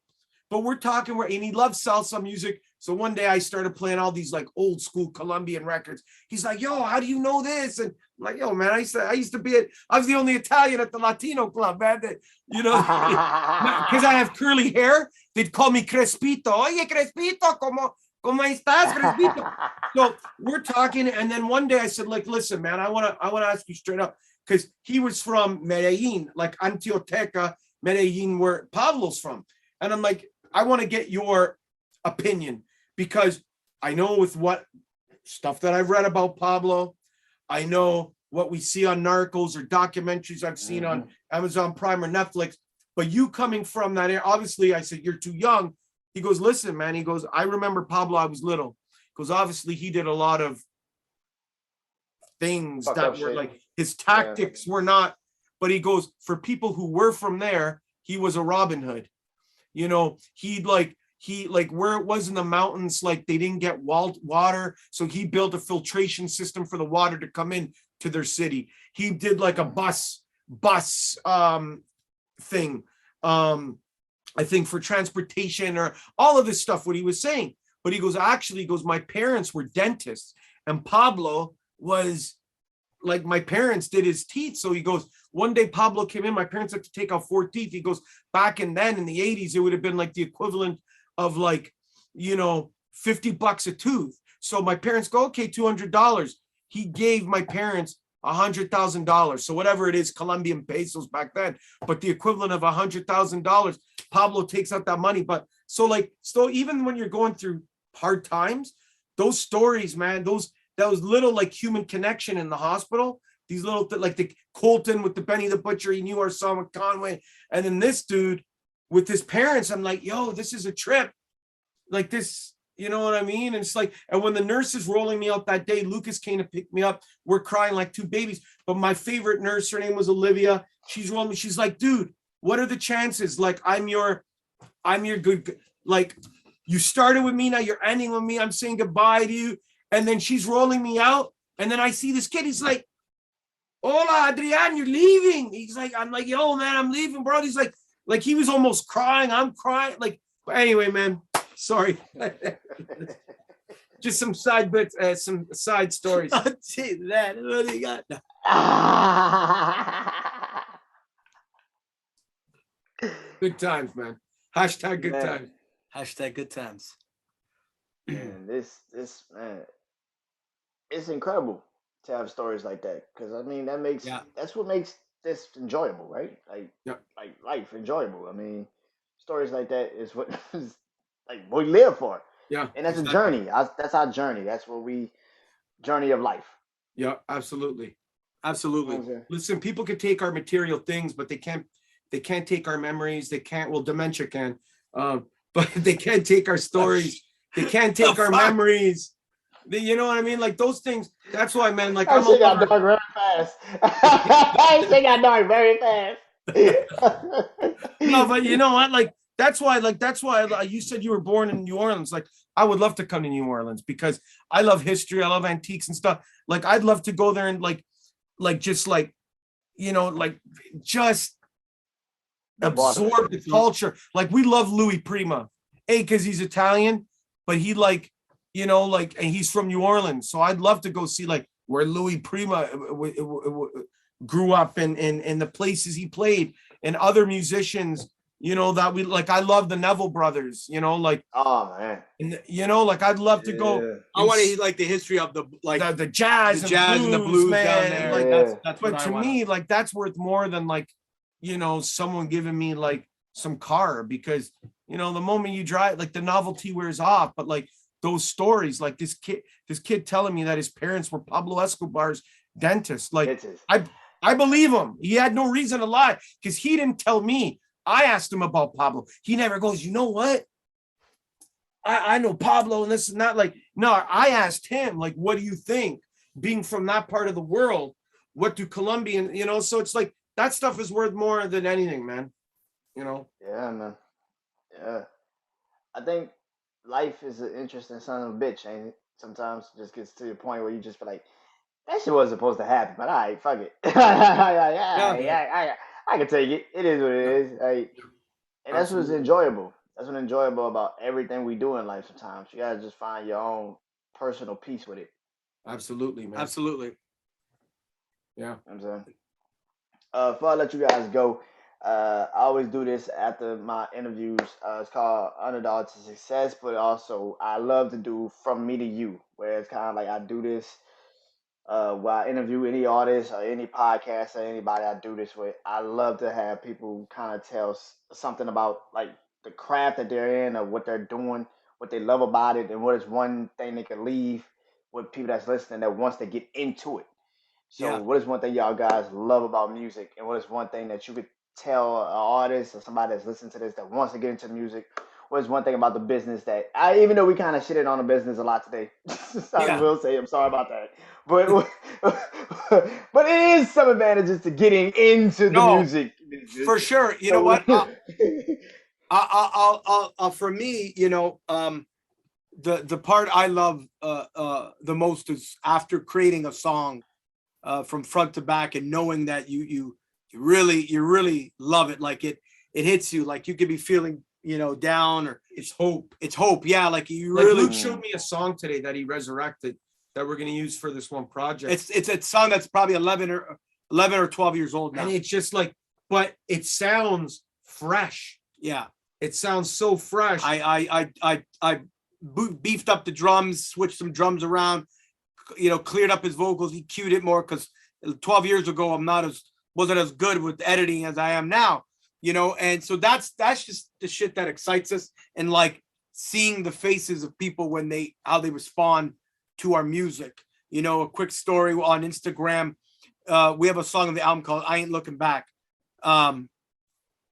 But we're talking and he loves salsa music. So one day I started playing all these like old school Colombian records. He's like, yo, how do you know this? And I'm like, yo, man, I used to be I was the only Italian at the Latino club, man. That, you know, because I have curly hair, they'd call me Crespito. Oye, Crespito, ¿cómo estás, Crespito? So we're talking, and then one day I said, like, listen, man, I wanna ask you straight up, because he was from Medellin, like Antioquia, Medellin, where Pablo's from. And I'm like, I want to get your opinion, because I know with what stuff that I've read about Pablo, I know what we see on Narcos or documentaries I've seen on Amazon Prime or Netflix, but you coming from that area, obviously I said, you're too young. He goes, listen, man, he goes, I remember Pablo, I was little, because obviously he did a lot of things that were like, his tactics were not, but he goes, for people who were from there, he was a Robin Hood. You know, he where it was in the mountains, like they didn't get water, so he built a filtration system for the water to come in to their city. He did like a bus thing, I think, for transportation or all of this stuff, what he was saying. But he goes, actually, he goes, my parents were dentists, and Pablo was like, my parents did his teeth. So he goes, one day Pablo came in, my parents had to take out 4 teeth. He goes, back in then in the 80s, it would have been like the equivalent of like, you know, $50 a tooth. So my parents go, okay, $200. He gave my parents $100,000. So whatever it is, Colombian pesos back then, but the equivalent of $100,000, Pablo takes out that money. But so even when you're going through hard times, those stories, man, that was little like human connection in the hospital. These little like the Colton with the Benny the Butcher, he knew our son with Conway, and then this dude with his parents. I'm like, yo, this is a trip, like this, you know what I mean? And it's like, and when the nurse is rolling me out that day, Lucas came to pick me up. We're crying like 2 babies. But my favorite nurse, her name was Olivia. She's rolling me. She's like, dude, what are the chances? Like, I'm your good. Like, you started with me, now you're ending with me. I'm saying goodbye to you. And then she's rolling me out. And then I see this kid. He's like, hola, Adrian, you're leaving. He's like, I'm like, yo, man, I'm leaving, bro. He's like he was almost crying. I'm crying. Like, but anyway, man, sorry. Just some side bits, some side stories. I'll see that. What do you got? Good times, man. Hashtag good Man. times. Hashtag good times. Man, this man, it's incredible to have stories like that, because I mean that's what makes this enjoyable, right? Like life enjoyable. I mean, stories like that is what is like what we live for. Yeah, and that's a journey. That's our journey. That's what journey of life. Yeah, absolutely. Okay. Listen, people can take our material things, but they can't take our memories. They can't. Well, dementia can, but they can't take our stories. They can't take our memories. You know what I mean? Like those things. That's why, man. Like I think I dark very fast. I think I dark very fast. No, but you know what? Like that's why. You said you were born in New Orleans. Like I would love to come to New Orleans because I love history. I love antiques and stuff. Like I'd love to go there and just absorb the culture. Like we love Louis Prima, because he's Italian, but he and he's from New Orleans. So I'd love to go see like where Louis Prima grew up and the places he played, and other musicians, that we like. I love the Neville brothers, like, oh man, and I'd love to go. I want to hear like the history of the jazz and the blues man. down there. Like that's but to me, like that's worth more than someone giving me like some car, because the moment you drive, like the novelty wears off. But like those stories, like this kid telling me that his parents were Pablo Escobar's dentist. Like I believe him. He had no reason to lie because he didn't tell me. I asked him about Pablo. He never goes, you know what? I know Pablo and this and that. Like, no, I asked him, like, what do you think? Being from that part of the world, what do Colombian, you know? So it's like that stuff is worth more than anything, man. You know? Yeah, man. Yeah. I think life is an interesting son of a bitch, ain't it? Sometimes it just gets to the point where you just feel like that shit wasn't supposed to happen, but all right, fuck it. Yeah. I can take it. It is what it Yeah. is. Like, and that's what's Absolutely. enjoyable. That's what's enjoyable about everything we do in life. Sometimes you gotta just find your own personal peace with it. Absolutely, man. Absolutely. Yeah. You know what I'm saying. Before I let you guys go, I always do this after my interviews. It's called Underdog to Success, but also I love to do From Me to You, where it's kind of like I do this where I interview any artist or any podcast or anybody I do this with. I love to have people kind of tell something about like the craft that they're in or what they're doing, what they love about it, and what is one thing they can leave with people that's listening that wants to get into it. So, Yeah. what is one thing y'all guys love about music, and what is one thing that you could tell an artist or somebody that's listening to this that wants to get into music? What is one thing about the business that I, even though we kind of shitted on the business a lot today, I Yeah. will say I'm sorry about that, but but it is some advantages to getting into the No, music business. for sure. You know So, what? For me, the part I love the most is after creating a song from front to back and knowing that you really love it, like it hits you, like you could be feeling down, or It's hope. it's hope. Yeah, like you Like really. Luke showed me a song today that he resurrected that we're going to use for this one project. It's a song that's probably 11 or 12 years old now. And it's just like, but it sounds fresh. Yeah, It sounds so fresh. I beefed up the drums, switched some drums around, cleared up his vocals. He cued it more because 12 years ago wasn't as good with editing as I am now. And so that's just the shit that excites us, and like seeing the faces of people when how they respond to our music. A quick story on Instagram. We have a song on the album called I Ain't Looking Back.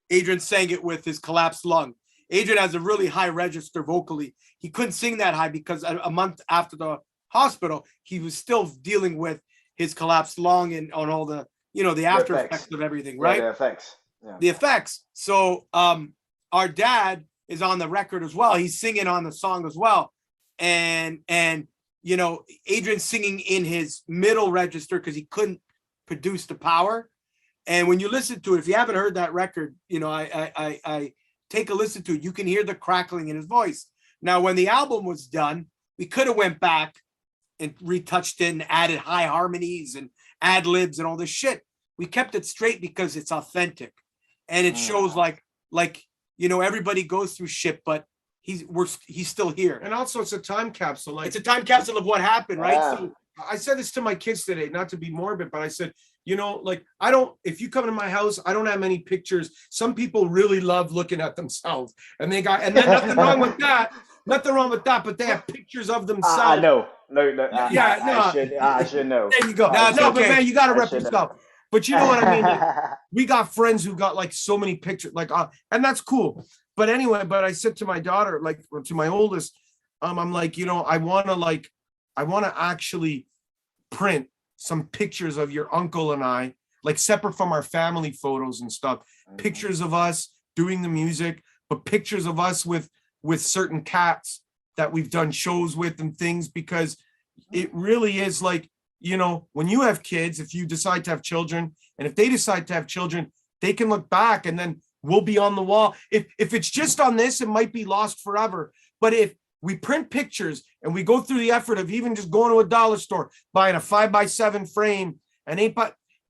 Adrian sang it with his collapsed lung. Adrian has a really high register vocally. He couldn't sing that high because a month after the hospital, he was still dealing with his collapsed lung and on all the, the after effects of everything, right? Yeah, the effects. Yeah. The effects. So our dad is on the record as well. He's singing on the song as well. And Adrian's singing in his middle register because he couldn't produce the power. And when you listen to it, if you haven't heard that record, I take a listen to it. You can hear the crackling in his voice. Now, when the album was done, we could have went back and retouched it and added high harmonies and ad libs and all this shit. We kept it straight because it's authentic, and it shows like everybody goes through shit, but he's still here. And also it's a time capsule. Like It's a time capsule of what happened, right? Yeah. So I said this to my kids today, not to be morbid, but I said, like if you come to my house, I don't have many pictures. Some people really love looking at themselves, and then nothing wrong with that. Nothing wrong with that, but they have pictures of themselves. I know. No, Yeah, I should know. there you go. No, but man, you got to I rep should yourself. But you know what I mean? Like, we got friends who got like so many pictures, like, and that's cool. But anyway, I said to my daughter, like to my oldest, I'm like, I want to actually print some pictures of your uncle and I, like separate from our family photos and stuff, pictures of us doing the music, but pictures of us with certain cats that we've done shows with and things, because it really is like, when you have kids, if you decide to have children, and if they decide to have children, they can look back and then we'll be on the wall. If it's just on this, it might be lost forever. But if we print pictures and we go through the effort of even just going to a dollar store, buying a 5x7 frame and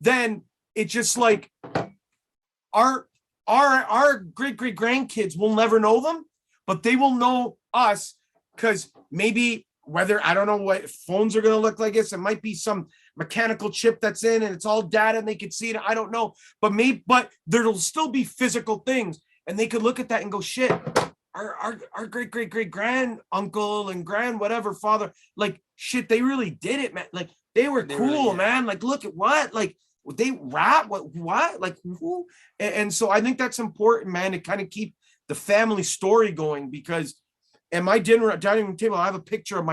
then it's just like our great grandkids will never know them, but they will know us, because maybe whether, I don't know what phones are going to look like this. It might be some mechanical chip that's in and it's all data and they can see it. I don't know, but there'll still be physical things, and they could look at that and go, shit, our great grand uncle and grand whatever father, like shit, they really did it, man. Like they were cool, man. Like, look at what, like They rap? What? Like who? And so I think that's important, man, to kind of keep the family story going, because at my dining room table, I have a picture of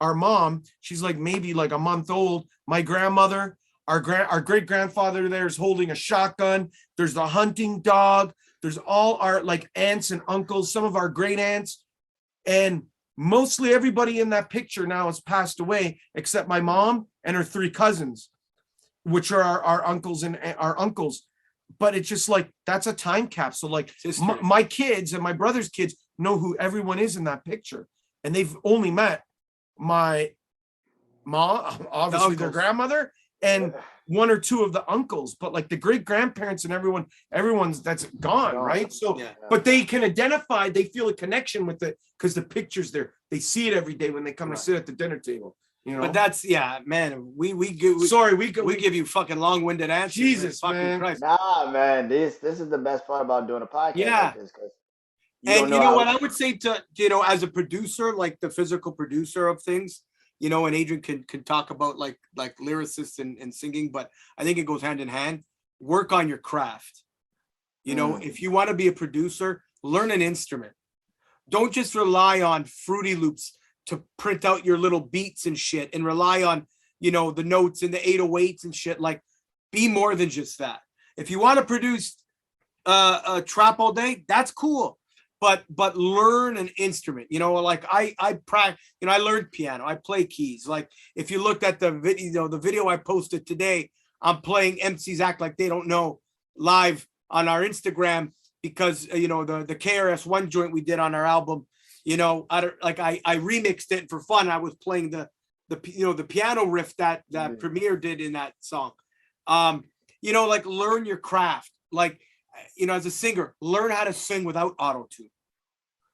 our mom. She's like maybe like a month old. My grandmother, our great grandfather there is holding a shotgun. There's the hunting dog. There's all our like aunts and uncles, some of our great aunts, and mostly everybody in that picture now has passed away except my mom and her 3 cousins, which are our uncles and our uncles. But it's just like, that's a time capsule. Like my kids and my brother's kids know who everyone is in that picture. And they've only met my mom, obviously their grandmother, and 1 or 2 of the uncles, but like the great grandparents and everyone's that's gone, right? So, but they can identify, they feel a connection with it because the picture's there. They see it every day when they come to sit at the dinner table. You know? But that's man. We give you fucking long-winded answers. Jesus, man. Christ. Nah, man. This is the best part about doing a podcast. Yeah. Like this, and you know what I would say to as a producer, like the physical producer of things, and Adrian can talk about like lyricists and singing, but I think it goes hand in hand. Work on your craft. If you want to be a producer, learn an instrument. Don't just rely on Fruity Loops to print out your little beats and shit and rely on, the notes and the 808s and shit. Like, be more than just that. If you want to produce a trap all day, that's cool. But learn an instrument, like I practice, I learned piano, I play keys. Like if you looked at the video I posted today, I'm playing MCs Act Like They Don't Know live on our Instagram because, the KRS-One joint we did on our album, I remixed it for fun. I was playing the piano riff that Premier did in that song. Like learn your craft. Like, as a singer, learn how to sing without auto-tune,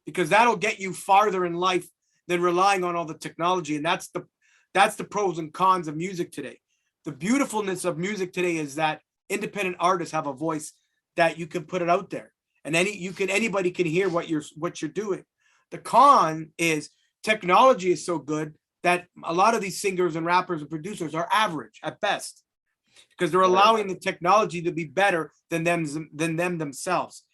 because that'll get you farther in life than relying on all the technology. And that's the pros and cons of music today. The beautifulness of music today is that independent artists have a voice that you can put it out there, and anybody can hear what you're doing. The con is technology is so good that a lot of these singers and rappers and producers are average at best, because they're allowing the technology to be better than them themselves.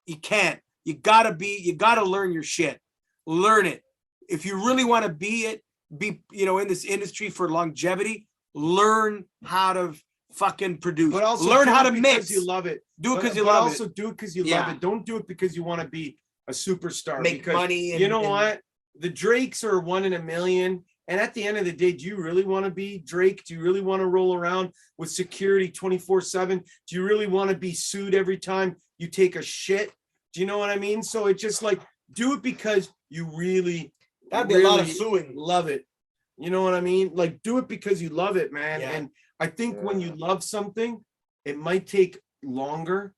You can't. You gotta learn your shit. Learn it. If you really want to be in this industry for longevity, learn how to fucking produce. But also learn how to mix. You love it. Do it because you love it. Also do it because you love it. Don't do it because you want to be a superstar. Make money. You know what? The Drakes are 1 in a million. And at the end of the day, do you really want to be Drake? Do you really want to roll around with security 24/7? Do you really want to be sued every time you take a shit? Do you know what I mean? So it's just like, do it because you really, that'd be a lot of suing. Love it. You know what I mean? Like, do it because you love it, man. Yeah. And I think when you love something, it might take longer,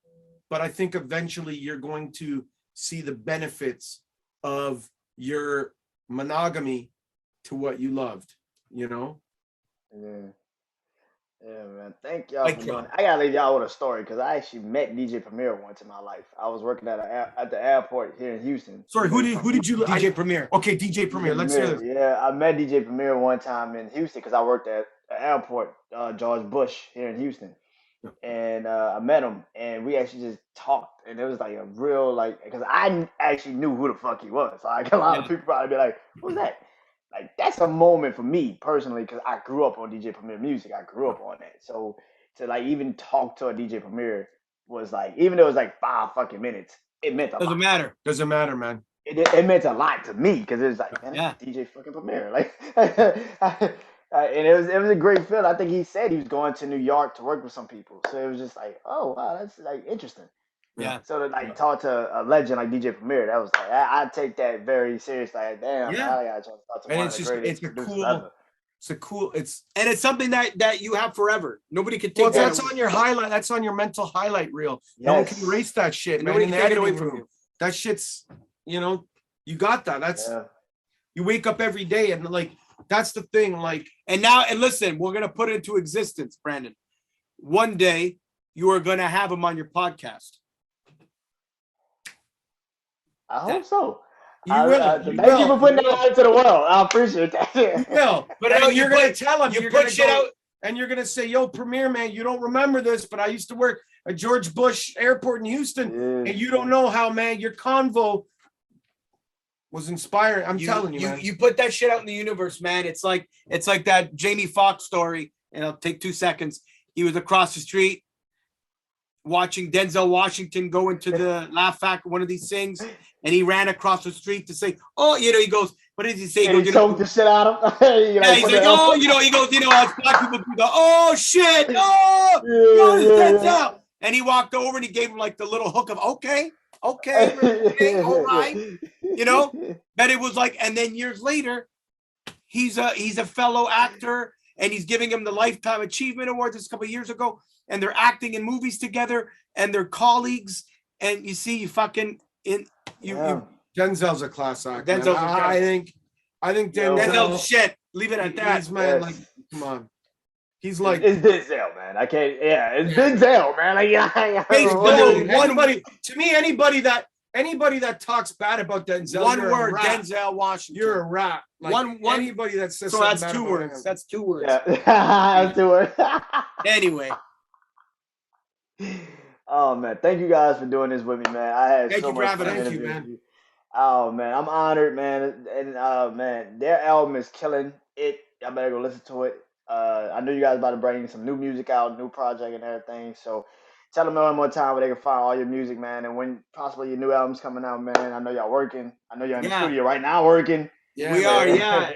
but I think eventually you're going to see the benefits of your monogamy to what you loved, Yeah, man. Thank y'all for doing it. I gotta leave y'all with a story because I actually met DJ Premier once in my life. I was working at the airport here in Houston. Sorry, who did you? DJ Premier. Okay, DJ Premier. Let's hear this. Yeah, I met DJ Premier one time in Houston because I worked at the airport, George Bush here in Houston, and I met him and we actually just talked, and it was like a real because I actually knew who the fuck he was. Like a lot of people probably be like, "Who's that?" Like that's a moment for me personally because I grew up on DJ Premier music. I grew up on that. So to even talk to a DJ Premier was even though it was 5 fucking minutes, it meant a lot. Doesn't matter, man. It meant a lot to me because it was man, DJ fucking Premier. And it was a great feeling. I think he said he was going to New York to work with some people. So it was just oh wow, that's interesting. Yeah. So to talk to a legend like DJ Premier, that was I take that very seriously. Damn, yeah. I gotta talk to one of the greatest producers ever. And it's something that you have forever. Nobody can take that's on your highlight. That's on your mental highlight reel. Yes. No one can erase that shit. Nobody can take it away from you. That shit's, you got that. That's you wake up every day and that's the thing. And listen, we're gonna put it into existence, Brandon. One day you are gonna have him on your podcast. I hope so. You will. Thank you for putting that out into the world. I appreciate that. You will. But you're going to tell him. You put shit out. and you're gonna say, "Yo, Premier, man, you don't remember this, but I used to work at George Bush Airport in Houston, and you don't know how, man, your convo was inspiring." I'm telling you, man. You put that shit out in the universe, man. It's like that Jamie Foxx story, and I'll take 2 seconds. He was across the street watching Denzel Washington go into the Laugh Factory, one of these things, and he ran across the street to say, "Oh, he goes, what did he say?" He choked the shit out of him. Yeah, he's like, "Oh, he goes, as black people do the, oh shit, oh, it's Denzel." And he walked over and he gave him like the little hook of, okay, all right, But it was like, and then years later, he's a fellow actor, and he's giving him the Lifetime Achievement Award this a couple of years ago, and they're acting in movies together, and they're colleagues, and you see, Denzel's a class actor. Denzel's I think Denzel's shit. Leave it at that, man. Like, come on. He's like, it's Denzel, man. I can't. Yeah, it's Denzel, man. Like, anybody that talks bad about Denzel, one word, Denzel Washington. You're a rat. Like, one anybody that says so something that's bad 2 about words. him. That's 2 words. Yeah, that's 2 words. Anyway. Oh man, thank you guys for doing this with me, man. I had so much fun. Thank you, man. Oh man, I'm honored, man. And man, their album is killing it. I better go listen to it. I know you guys about to bring some new music out, new project and everything. So tell them one more time where they can find all your music, man, and when possibly your new album's coming out, man. I know y'all working. I know you're in the studio right now working. Yeah, we are.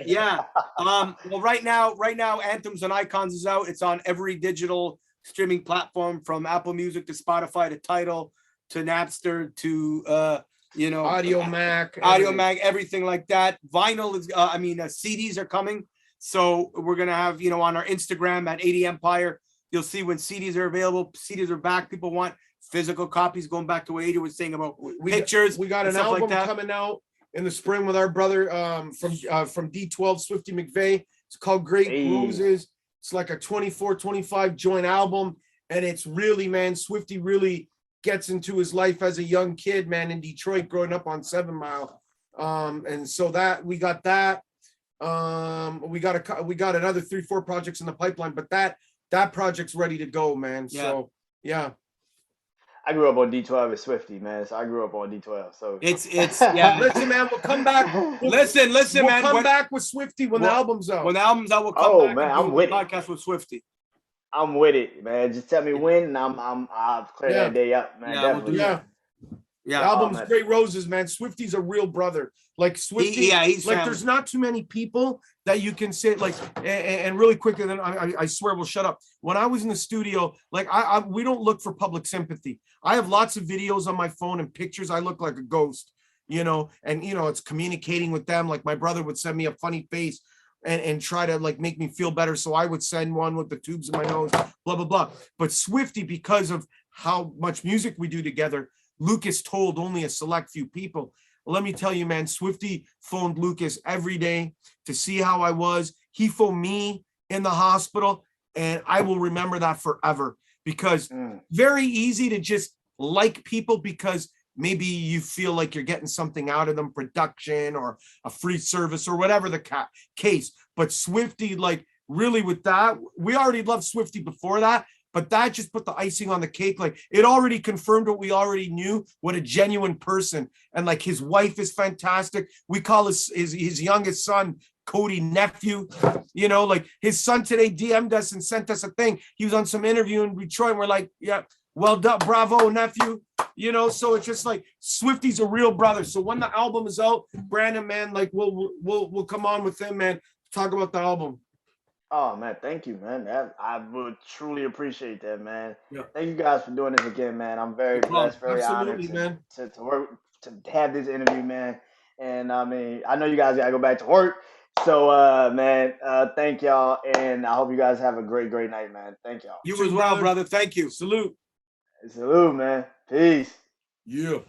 Yeah. Well, right now, Anthems and Icons is out. It's on every digital streaming platform, from Apple Music to Spotify to Tidal to Napster to Audio Mac, everything like that. Vinyl is, CDs are coming. So we're gonna have, on our Instagram at 80 Empire, you'll see when CDs are available. CDs are back. People want physical copies. Going back to what 80 was saying about pictures. We got an album coming out in the spring with our brother from D12, Swifty McVeigh. It's called Great Roses. It's like a 24-25 joint album, and it's really, man, Swifty really gets into his life as a young kid, man, in Detroit, growing up on 7 Mile. And so that we got that. We got another 3-4 projects in the pipeline, but that project's ready to go, man. Yeah. So yeah. I grew up on D12 with Swifty, man. So I grew up on D12. So it's yeah. Listen, man, we'll come back. Listen, man. We'll come back with Swifty when the album's out. When the album's out, we'll come back. Man, and I'm with podcast with Swifty. I'm with it, man. Just tell me when, and I'll clear that day up, man. Yeah, we'll do that. Yeah, the album's Great Roses, man. Swifty's a real brother. Like Swifty, he's like family. There's not too many people that you can say like, and really quickly, then I swear we'll shut up. When I was in the studio, like we don't look for public sympathy. I have lots of videos on my phone and pictures. I look like a ghost, and it's communicating with them. Like my brother would send me a funny face and try to like make me feel better. So I would send one with the tubes in my nose, blah, blah, blah. But Swifty, because of how much music we do together, Lucas told only a select few people. Well, let me tell you, man, Swifty phoned Lucas every day to see how I was. He phoned me in the hospital, and I will remember that forever, because very easy to just like people because maybe you feel like you're getting something out of them, production or a free service or whatever the case. But Swifty, like really with that, we already loved Swifty before that, but that just put the icing on the cake. Like it already confirmed what we already knew, what a genuine person. And like his wife is fantastic. We call his youngest son, Cody, nephew. Like his son today DM'd us and sent us a thing. He was on some interview in Detroit. And we're like, yeah, well done, bravo, nephew. So it's just like Swifty's a real brother. So when the album is out, Brandon, man, like we'll come on with him, man, talk about the album. Oh man, thank you, man. I would truly appreciate that, man. Yeah. Thank you guys for doing this again, man. I'm very blessed, very honored to work, to have this interview, man. And I mean, I know you guys gotta go back to work. So man, thank y'all, and I hope you guys have a great night, man. Thank y'all. You as well, brother. Thank you. Salute. Salute, man. Peace. Yeah.